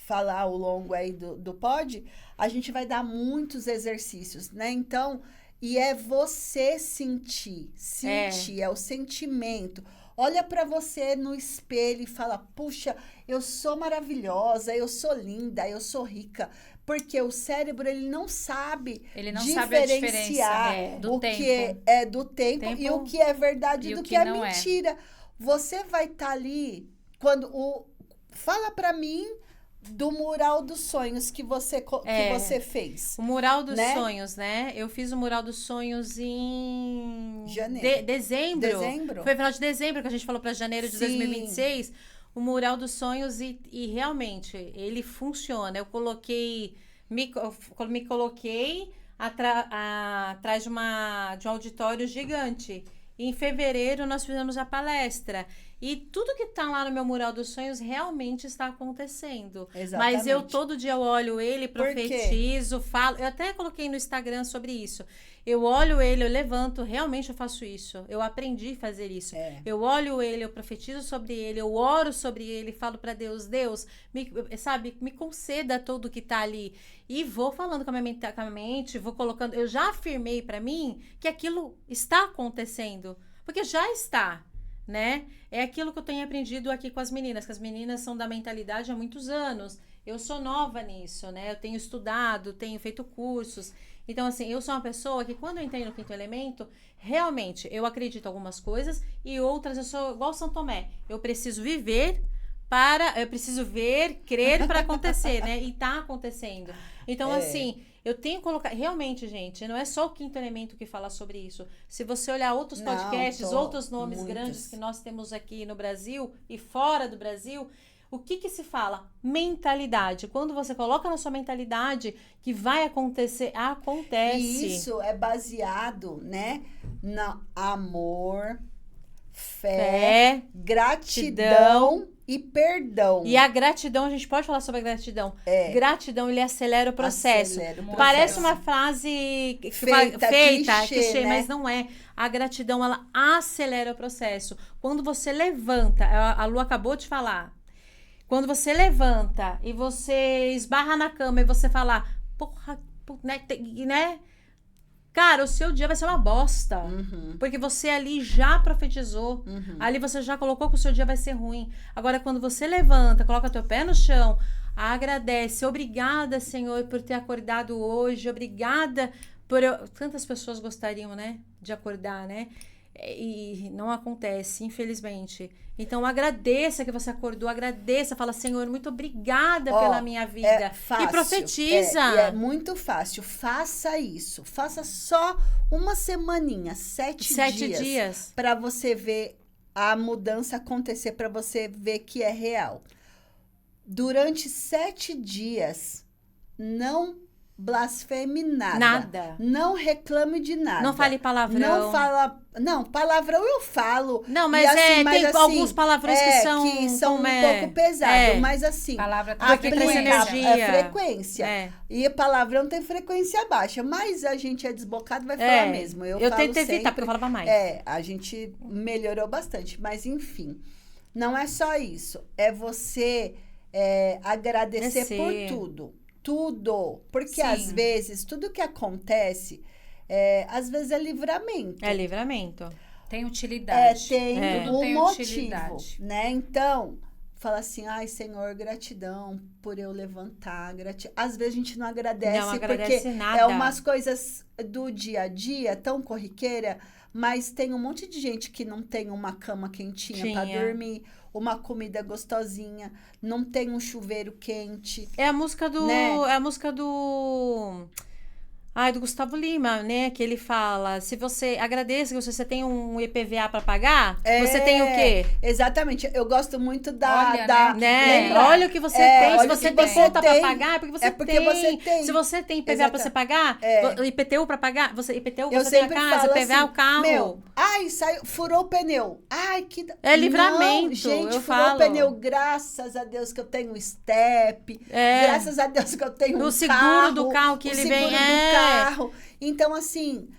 falar ao longo aí do pod. A gente vai dar muitos exercícios, né? Então, e é você sentir, é o sentimento. Olha pra você no espelho e fala, puxa, eu sou maravilhosa, eu sou linda, eu sou rica. Porque o cérebro, ele não sabe diferenciar do o tempo. que é do tempo e o que é verdade do que é mentira. Você vai estar ali, fala pra mim do mural dos sonhos que você fez. O mural dos sonhos, né? Eu fiz o mural dos sonhos em janeiro. Dezembro. Foi final de dezembro que a gente falou para janeiro de 2026. o Mural dos Sonhos e realmente ele funciona. Eu me coloquei atrás de um auditório gigante. Em fevereiro nós fizemos a palestra. E tudo que tá lá no meu Mural dos Sonhos realmente está acontecendo. Exatamente. Mas eu todo dia eu olho ele, profetizo, falo. Eu até coloquei no Instagram sobre isso. Eu olho ele, eu levanto, realmente eu faço isso. Eu aprendi a fazer isso. Eu olho ele, eu profetizo sobre ele, eu oro sobre ele, falo para Deus, me conceda tudo que tá ali. E vou falando com a minha mente, vou colocando. Eu já afirmei para mim que aquilo está acontecendo. Porque já está. Né? É aquilo que eu tenho aprendido aqui com as meninas, que as meninas são da mentalidade há muitos anos. Eu sou nova nisso, né? Eu tenho estudado, tenho feito cursos. Então, assim, eu sou uma pessoa que quando eu entrei no Quinto Elemento, realmente, eu acredito em algumas coisas e outras eu sou igual São Tomé. Eu preciso ver, crer para acontecer, né? E tá acontecendo. Então, assim, eu tenho que colocar... Realmente, gente, não é só o Quinto Elemento que fala sobre isso. Se você olhar outros podcasts, outros nomes grandes que nós temos aqui no Brasil e fora do Brasil, o que se fala? Mentalidade. Quando você coloca na sua mentalidade que vai acontecer, acontece. E isso é baseado, né, no amor, fé, gratidão e perdão. E a gratidão, a gente pode falar sobre a gratidão. Gratidão, ele acelera o processo. Parece uma frase feita, clichê, né? Mas não é. A gratidão, ela acelera o processo. Quando você levanta, a Lu acabou de falar, quando você levanta e você esbarra na cama e você fala, porra, né? Cara, o seu dia vai ser uma bosta. Porque você ali já profetizou. Ali você já colocou que o seu dia vai ser ruim. Agora, quando você levanta, coloca teu pé no chão, agradece. Obrigada, Senhor, por ter acordado hoje. Obrigada por... Tantas pessoas gostariam, né? De acordar, né? E não acontece, infelizmente. Então, agradeça que você acordou, agradeça, fala, Senhor, muito obrigada pela minha vida. É fácil, e profetiza. É muito fácil, faça isso. Faça só uma semaninha, 7 dias. Para você ver a mudança acontecer, para você ver que é real. Durante 7 dias, não blasfeme nada. Não reclame de nada. Não fale palavrão. Não, palavrão eu falo. Não, mas assim, tem alguns palavrões que são um pouco pesados. Mas assim, palavra energia. Frequência. E palavrão tem frequência baixa. Mas a gente é desbocado, vai falar mesmo. Eu tento evitar, porque eu falava mais. A gente melhorou bastante. Mas enfim, não é só isso. É você agradecer por tudo. Tudo. Porque às vezes, tudo que acontece, às vezes é livramento. É livramento. Tem utilidade. Tem um motivo, né? Então, fala assim, ai, Senhor, gratidão por eu levantar. Às vezes a gente não agradece porque nada. É umas coisas do dia a dia, tão corriqueira, mas tem um monte de gente que não tem uma cama quentinha para dormir, uma comida gostosinha, não tem um chuveiro quente. É a música do... Né? É a música do... do Gustavo Lima, né? Que ele fala, se você agradeça que você tem um IPVA para pagar, você tem o quê? Exatamente. Eu gosto muito olha o que você tem. Se você tem conta para pagar, é porque você tem. Se você tem IPVA para você pagar, IPTU para pagar, IPTU você tem a casa, IPVA o carro. Furou o pneu. Que... É livramento. Não, gente, furou o pneu. Graças a Deus que eu tenho um step. Graças a Deus que eu tenho um carro. O seguro do carro que ele vem carro. Então, assim,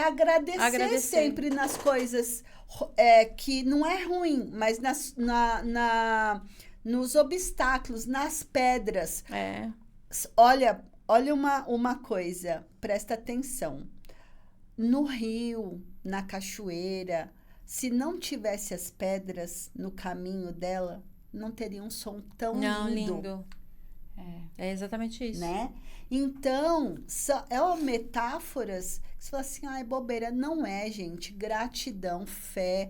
agradecer sempre nas coisas que não é ruim, mas nos obstáculos, nas pedras. Olha uma coisa, presta atenção. No rio, na cachoeira, se não tivesse as pedras no caminho dela, não teria um som tão lindo. É exatamente isso. Né? Então, metáforas que você fala assim, bobeira. Não é, gente. Gratidão, fé,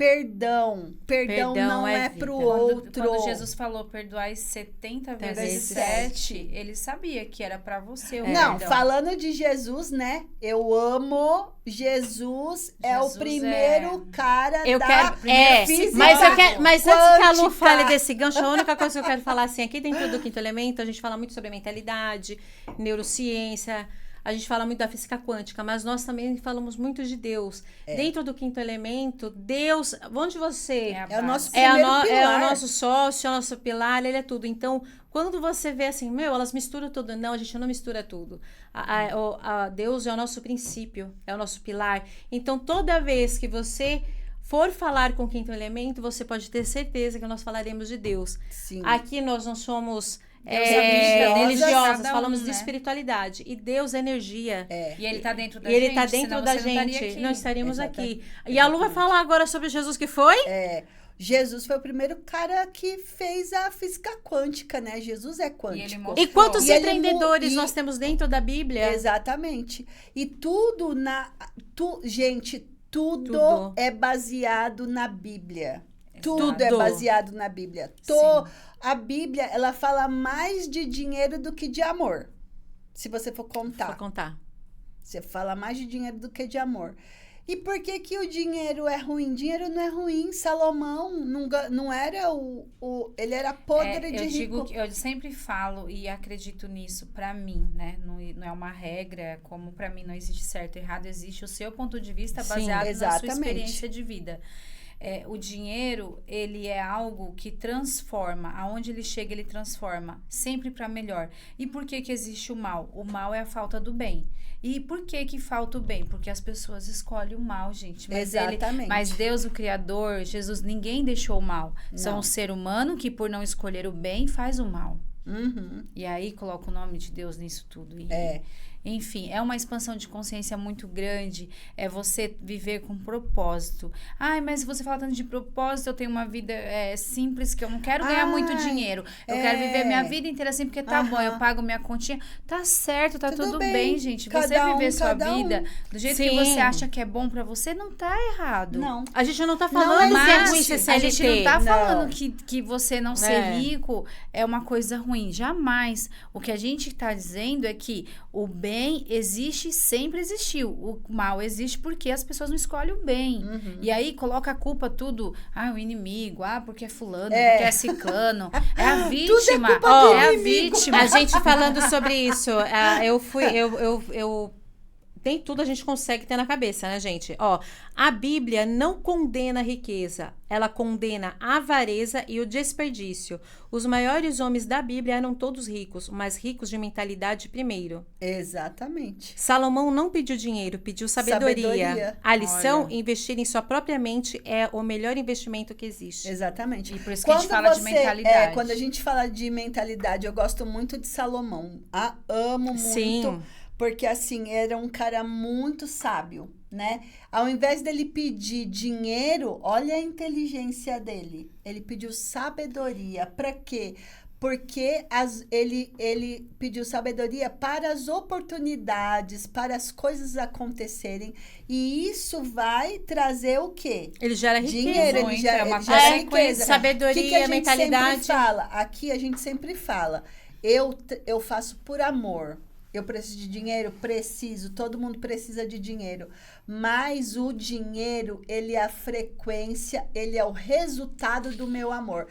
perdão. Perdão não é vida. pro Quando outro. Jesus falou perdoai 70 vezes vezes 7, ele sabia que era pra você o Não, perdão. falando de Jesus, né? Eu amo Jesus, é o Jesus primeiro cara Eu da quero. física Mas antes que a Lu quântica. fale desse gancho, a única coisa que eu quero falar assim, aqui dentro do Quinto Elemento, a gente fala muito sobre mentalidade, neurociência, a gente fala muito da física quântica, mas nós também falamos muito de Deus. Dentro do Quinto Elemento, Deus, onde você a É o nosso base. é primeiro pilar. o nosso sócio, é o nosso pilar, ele é tudo. Então, quando você vê assim, elas misturam tudo. Não, a gente não mistura tudo. Deus é o nosso princípio, é o nosso pilar. Então, toda vez que você for falar com o Quinto Elemento, você pode ter certeza que nós falaremos de Deus. Sim. Aqui nós não somos religiosas, religiosas, cada um, falamos de né? espiritualidade. E Deus é energia. E ele tá dentro da E gente. ele tá dentro senão da você não estaria gente. aqui. Nós estaríamos Exatamente. aqui. E a Lu vai falar agora sobre Jesus que foi? Jesus foi o primeiro cara que fez a física quântica, né? Jesus é E ele quântico. mostrou. E quantos E ele empreendedores e- nós temos dentro da Bíblia? Exatamente. E tudo gente, tudo Tudo. é baseado na Bíblia. Tudo Tudo. é baseado na Bíblia. Sim. A Bíblia, ela fala mais de dinheiro do que de amor. Se você for contar. Vou contar. Você fala mais de dinheiro do que de amor. E por que que o dinheiro é ruim? Dinheiro não é ruim. Salomão não era ele era podre de eu rico. digo que eu sempre falo e acredito nisso pra mim, né? Não é uma regra, como pra mim não existe certo e errado, existe o seu ponto de vista Sim, baseado na sua exatamente. experiência de vida. O dinheiro, ele é algo que transforma, aonde ele chega, ele transforma, sempre para melhor. E por que que existe o mal? O mal é a falta do bem. E por que que falta o bem? Porque as pessoas escolhem o mal, gente. Exatamente. Mas Deus, o Criador, Jesus, ninguém deixou o mal. São Não. o ser humano que, por não escolher o bem, faz o mal. Uhum. E aí coloca o nome de Deus nisso tudo. Enfim, é uma expansão de consciência muito grande. É você viver com propósito. Ai, mas você fala tanto de propósito, eu tenho uma vida simples, que eu não quero ganhar muito dinheiro. Eu quero viver minha vida inteira assim, porque tá bom, eu pago minha continha. Tá certo, tá tudo bem, gente. Você Cada viver um, sua cada um. vida do jeito que Sim. você acha que é bom pra você, não tá errado. Não. A gente não tá falando que é Mas ruim ser a CLT. gente não tá Não. falando que você não ser É. rico é uma coisa ruim. Jamais. O que a gente tá dizendo é que o bem existe e sempre existiu. O mal existe porque as pessoas não escolhem o bem. E aí coloca a culpa tudo. O inimigo. Porque é fulano, porque é ciclano. É a vítima. culpa do é a inimigo. vítima. A gente falando sobre isso, nem tudo a gente consegue ter na cabeça, né, gente? A Bíblia não condena a riqueza, ela condena a avareza e o desperdício. Os maiores homens da Bíblia eram todos ricos, mas ricos de mentalidade primeiro. Exatamente. Salomão não pediu dinheiro, pediu sabedoria. Sabedoria. A lição, Olha. investir em sua própria mente é o melhor investimento que existe. Exatamente. E por isso que a gente fala de mentalidade. Quando a gente fala de mentalidade, eu gosto muito de Salomão. Amo muito. Sim. Porque, assim, era um cara muito sábio, né? Ao invés dele pedir dinheiro, olha a inteligência dele. Ele pediu sabedoria. Para quê? Porque ele pediu sabedoria para as oportunidades, para as coisas acontecerem. E isso vai trazer o quê? Ele gera riqueza. Dinheiro, ele muito, gera, é uma ele gera consequência. riqueza. Sabedoria, O que a gente mentalidade. sempre fala? Aqui a gente sempre fala. Eu faço por amor. Eu preciso de dinheiro? Preciso. Todo mundo precisa de dinheiro. Mas o dinheiro, ele é a frequência, ele é o resultado do meu amor.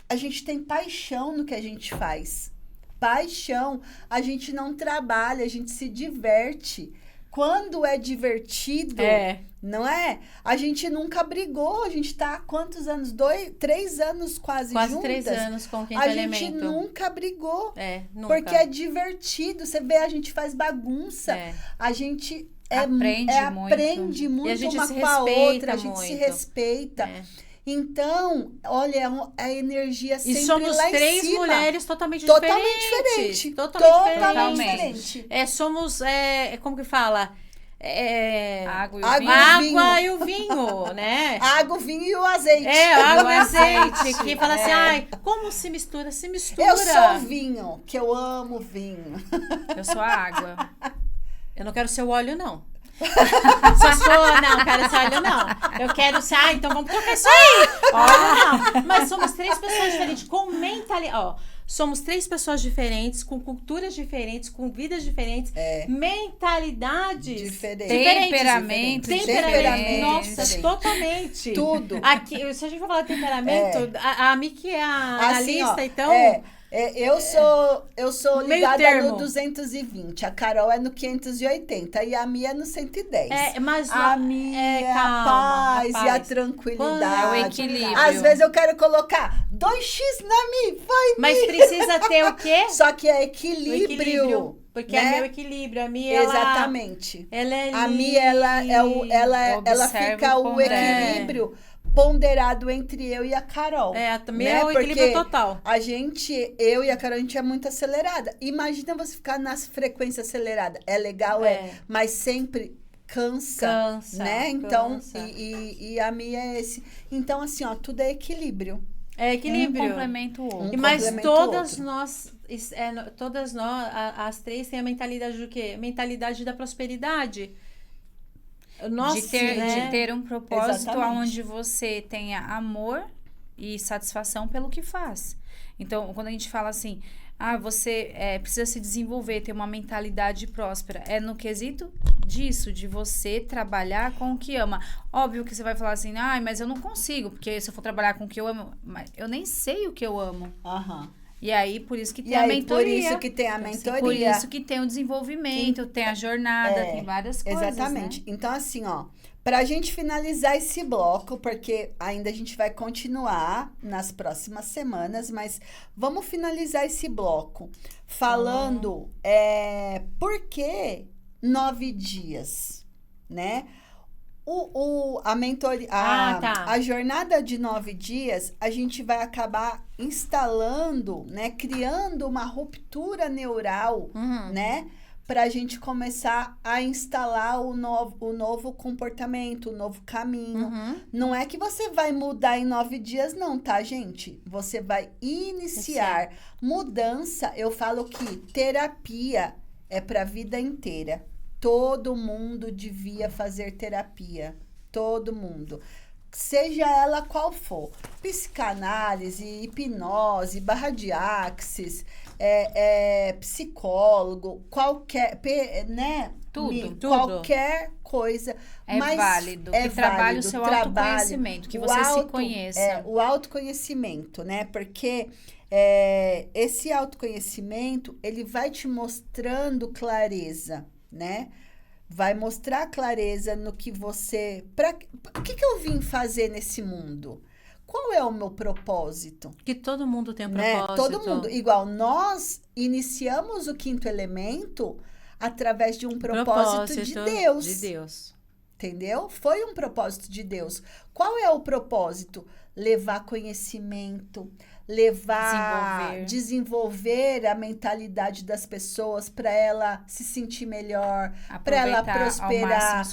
A gente tem paixão no que a gente faz. Paixão. A gente não trabalha, a gente se diverte. Quando é divertido, não é? A gente nunca brigou. A gente tá há quantos anos? 3 anos quase juntas. 3 anos com o Quinto A Elemento. gente nunca brigou. Nunca. Porque é divertido. Você vê, a gente faz bagunça. A gente aprende muito E a gente uma se com a respeita outra. A gente se muito. respeita. Então, olha, a energia sempre E somos lá em 3 cima. mulheres totalmente Totalmente diferentes. diferente. Totalmente diferente. Somos, como que fala? Água e Água vinho. Água e o vinho, né? Água, o vinho e o azeite. Água e o azeite. azeite. Que fala assim, como se mistura? Se mistura. Eu sou vinho, que eu amo vinho. Eu sou a água. Eu não quero ser o óleo, não. Não, cara, olha, não. Eu quero ser, então vamos trocar isso aí. Olha, não. Mas somos 3 pessoas diferentes, com mentalidade. Ó, somos 3 pessoas diferentes, com culturas diferentes, com vidas diferentes, mentalidades Diferentes. Temperamento. Nossa, diferente. totalmente. Tudo. Aqui, se a gente for falar de temperamento, a Miki é a Assim, analista, ó, então. Eu sou Meio ligada termo. no 220, a Carol é no 580 e a Mia é no 110. Mas A minha calma, paz e a tranquilidade. É o equilíbrio. Às vezes eu quero colocar 2x na Mi, vai Mas Mi. precisa ter o quê? Só que é O equilíbrio. Porque né? é meu equilíbrio. A minha, Exatamente. ela é A Mi, ela Observa fica e o pondera. equilíbrio ponderado entre eu e a Carol. também né? é o equilíbrio Porque total. eu e a Carol, a gente é muito acelerada. Imagina você ficar nas frequências aceleradas. É legal, mas sempre cansa, né? Então, cansa. e a minha é esse. Então, assim, ó, tudo é equilíbrio. É equilíbrio. Um complementa o outro. Mas complementa todas o outro. nós, as 3 têm a mentalidade do quê? Mentalidade da prosperidade. Nossa, de ter um propósito Exatamente. onde você tenha amor e satisfação pelo que faz. Então, quando a gente fala assim, você precisa se desenvolver, ter uma mentalidade próspera, é no quesito disso, de você trabalhar com o que ama. Óbvio que você vai falar assim, mas eu não consigo, porque se eu for trabalhar com o que eu amo, mas eu nem sei o que eu amo. Aham. E aí, por isso que tem E a aí, mentoria. por isso que tem a mentoria. Por isso que tem o desenvolvimento, tem a jornada, tem várias coisas, Exatamente. né? Então, assim, ó, pra gente finalizar esse bloco, porque ainda a gente vai continuar nas próximas semanas, mas vamos finalizar esse bloco falando por que 9 dias, né? A mentoria, a jornada de 9 dias, a gente vai acabar instalando, né? Criando uma ruptura neural, né? Para a gente começar a instalar o novo comportamento, o novo caminho. Não é que você vai mudar em 9 dias, não, tá, gente? Você vai iniciar. Mudança, eu falo que terapia é para a vida inteira. Todo mundo devia fazer terapia. Todo mundo. Seja ela qual for. Psicanálise, hipnose, barra de axis, psicólogo, qualquer, né? Tudo. Qualquer coisa. É válido. Que trabalhe o seu autoconhecimento, que você se conheça. O autoconhecimento, né? Porque esse autoconhecimento, ele vai te mostrando clareza, né? Vai mostrar clareza no que você... O que eu vim fazer nesse mundo? Qual é o meu propósito? Que todo mundo tem um né? propósito. Todo mundo. Igual, nós iniciamos o 5º elemento através de um propósito de Deus. De Deus. Entendeu? Foi um propósito de Deus. Qual é o propósito? Levar conhecimento, desenvolver a mentalidade das pessoas para ela se sentir melhor, para ela prosperar,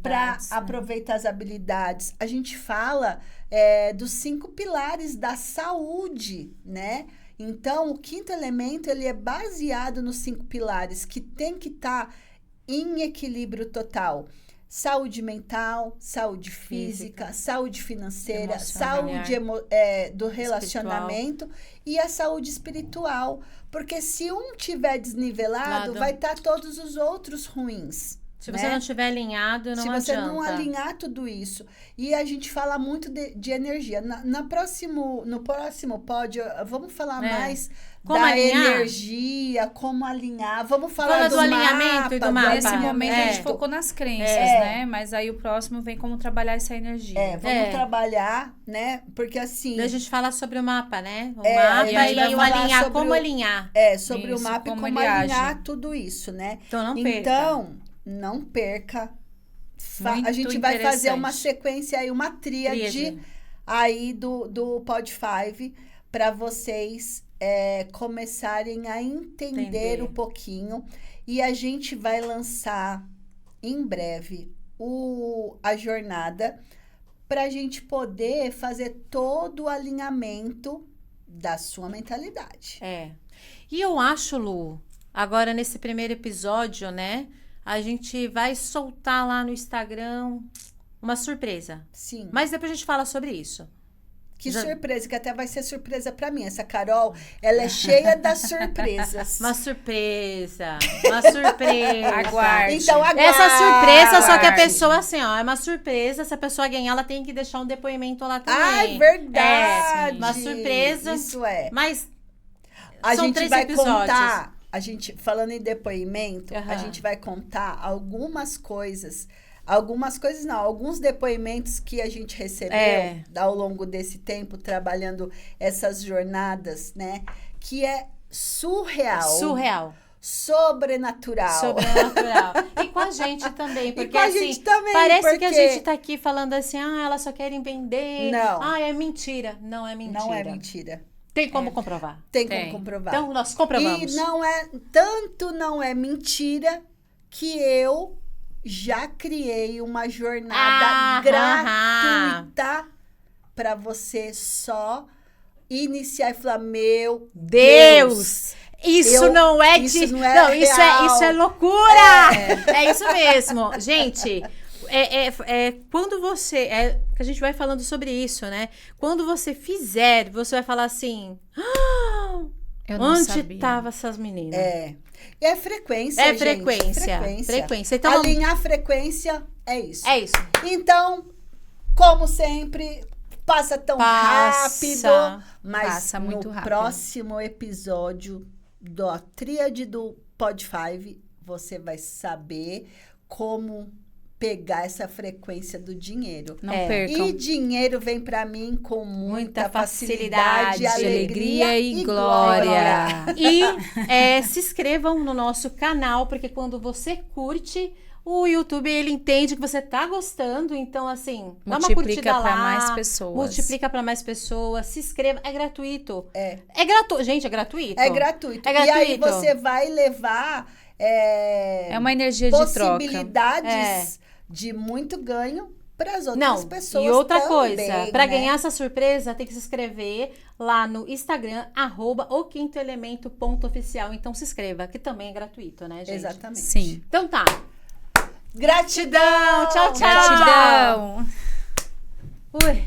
para aproveitar as habilidades. A gente fala dos 5 pilares da saúde, né? Então, o 5º elemento, ele é baseado nos 5 pilares, que tem que estar em equilíbrio total. Saúde mental, saúde física, saúde financeira, saúde do relacionamento e a saúde espiritual. Porque se um tiver desnivelado, vai estar todos os outros ruins. Se você não estiver alinhado, não adianta. Se você não alinhar tudo isso. E a gente fala muito de energia. No próximo pódio, vamos falar mais da energia, como alinhar. Vamos falar do alinhamento e do mapa. Nesse momento a gente focou nas crenças, né? Mas aí o próximo vem como trabalhar essa energia. Vamos trabalhar, né? Porque assim... A gente fala sobre o mapa, né? O mapa e o alinhar, como alinhar. Sobre isso, o mapa e como alinhar tudo isso, né? Então, não perca. Não perca. A gente vai fazer uma sequência aí, uma tríade aí do Pod 5 para vocês começarem a entender um pouquinho. E a gente vai lançar em breve a jornada para a gente poder fazer todo o alinhamento da sua mentalidade. E eu acho, Lu, agora nesse primeiro episódio, né? a gente vai soltar lá no Instagram uma surpresa. Sim. Mas depois a gente fala sobre isso. Que surpresa, que até vai ser surpresa pra mim. Essa Carol, ela é cheia das surpresas. Uma surpresa. Uma surpresa. Aguarde. Então, aguarde. Essa surpresa, só que a Aguarde. pessoa, assim, ó, é uma surpresa. Se a pessoa ganhar, ela tem que deixar um depoimento lá também. Ai, verdade. É, uma surpresa. Isso é. Mas A são gente 3 vai episódios. contar, falando em depoimento, Aham. a gente vai contar alguns depoimentos que a gente recebeu ao longo desse tempo, trabalhando essas jornadas, né? Que é surreal. Sobrenatural. E com a gente também, porque com a assim, gente também, parece que a porque- gente tá aqui falando assim, elas só querem vender. Não. É mentira. Não é mentira. Não é mentira. Tem como comprovar. Tem Tem. como comprovar. Então, nós comprovamos. E não é mentira que eu já criei uma jornada gratuita para você só iniciar e falar, meu Deus! Isso não é isso de... não é Não, real. isso é loucura! É isso mesmo. Gente, quando você... que a gente vai falando sobre isso, né? Quando você fizer, você vai falar assim... Eu não Onde sabia. estavam essas meninas? É frequência, É gente. frequência. Então, alinhar a frequência é isso. é isso. Então, como sempre, passa tão rápido, mas Passa muito no rápido. próximo episódio da Tríade do Pod 5, você vai saber como pegar essa frequência do dinheiro. Não É. percam. E dinheiro vem pra mim com muita Muita facilidade, facilidade, alegria e glória. E se inscrevam no nosso canal, porque quando você curte, o YouTube, ele entende que você tá gostando. Então, assim, dá uma curtida Multiplica lá. para mais pessoas. Multiplica para mais pessoas. Se inscreva. É gratuito. É. É gratuito. Gente, é gratuito. É gratuito. É E aí gratuito. você vai levar É uma energia de troca. possibilidades de muito ganho para as outras Não, pessoas e outra também, coisa, para né? ganhar essa surpresa, tem que se inscrever lá no Instagram, @oquintoelemento.oficial. Então se inscreva, que também é gratuito, né, gente? Exatamente. Sim. Então tá. Gratidão! Tchau, tchau. Gratidão. Ui.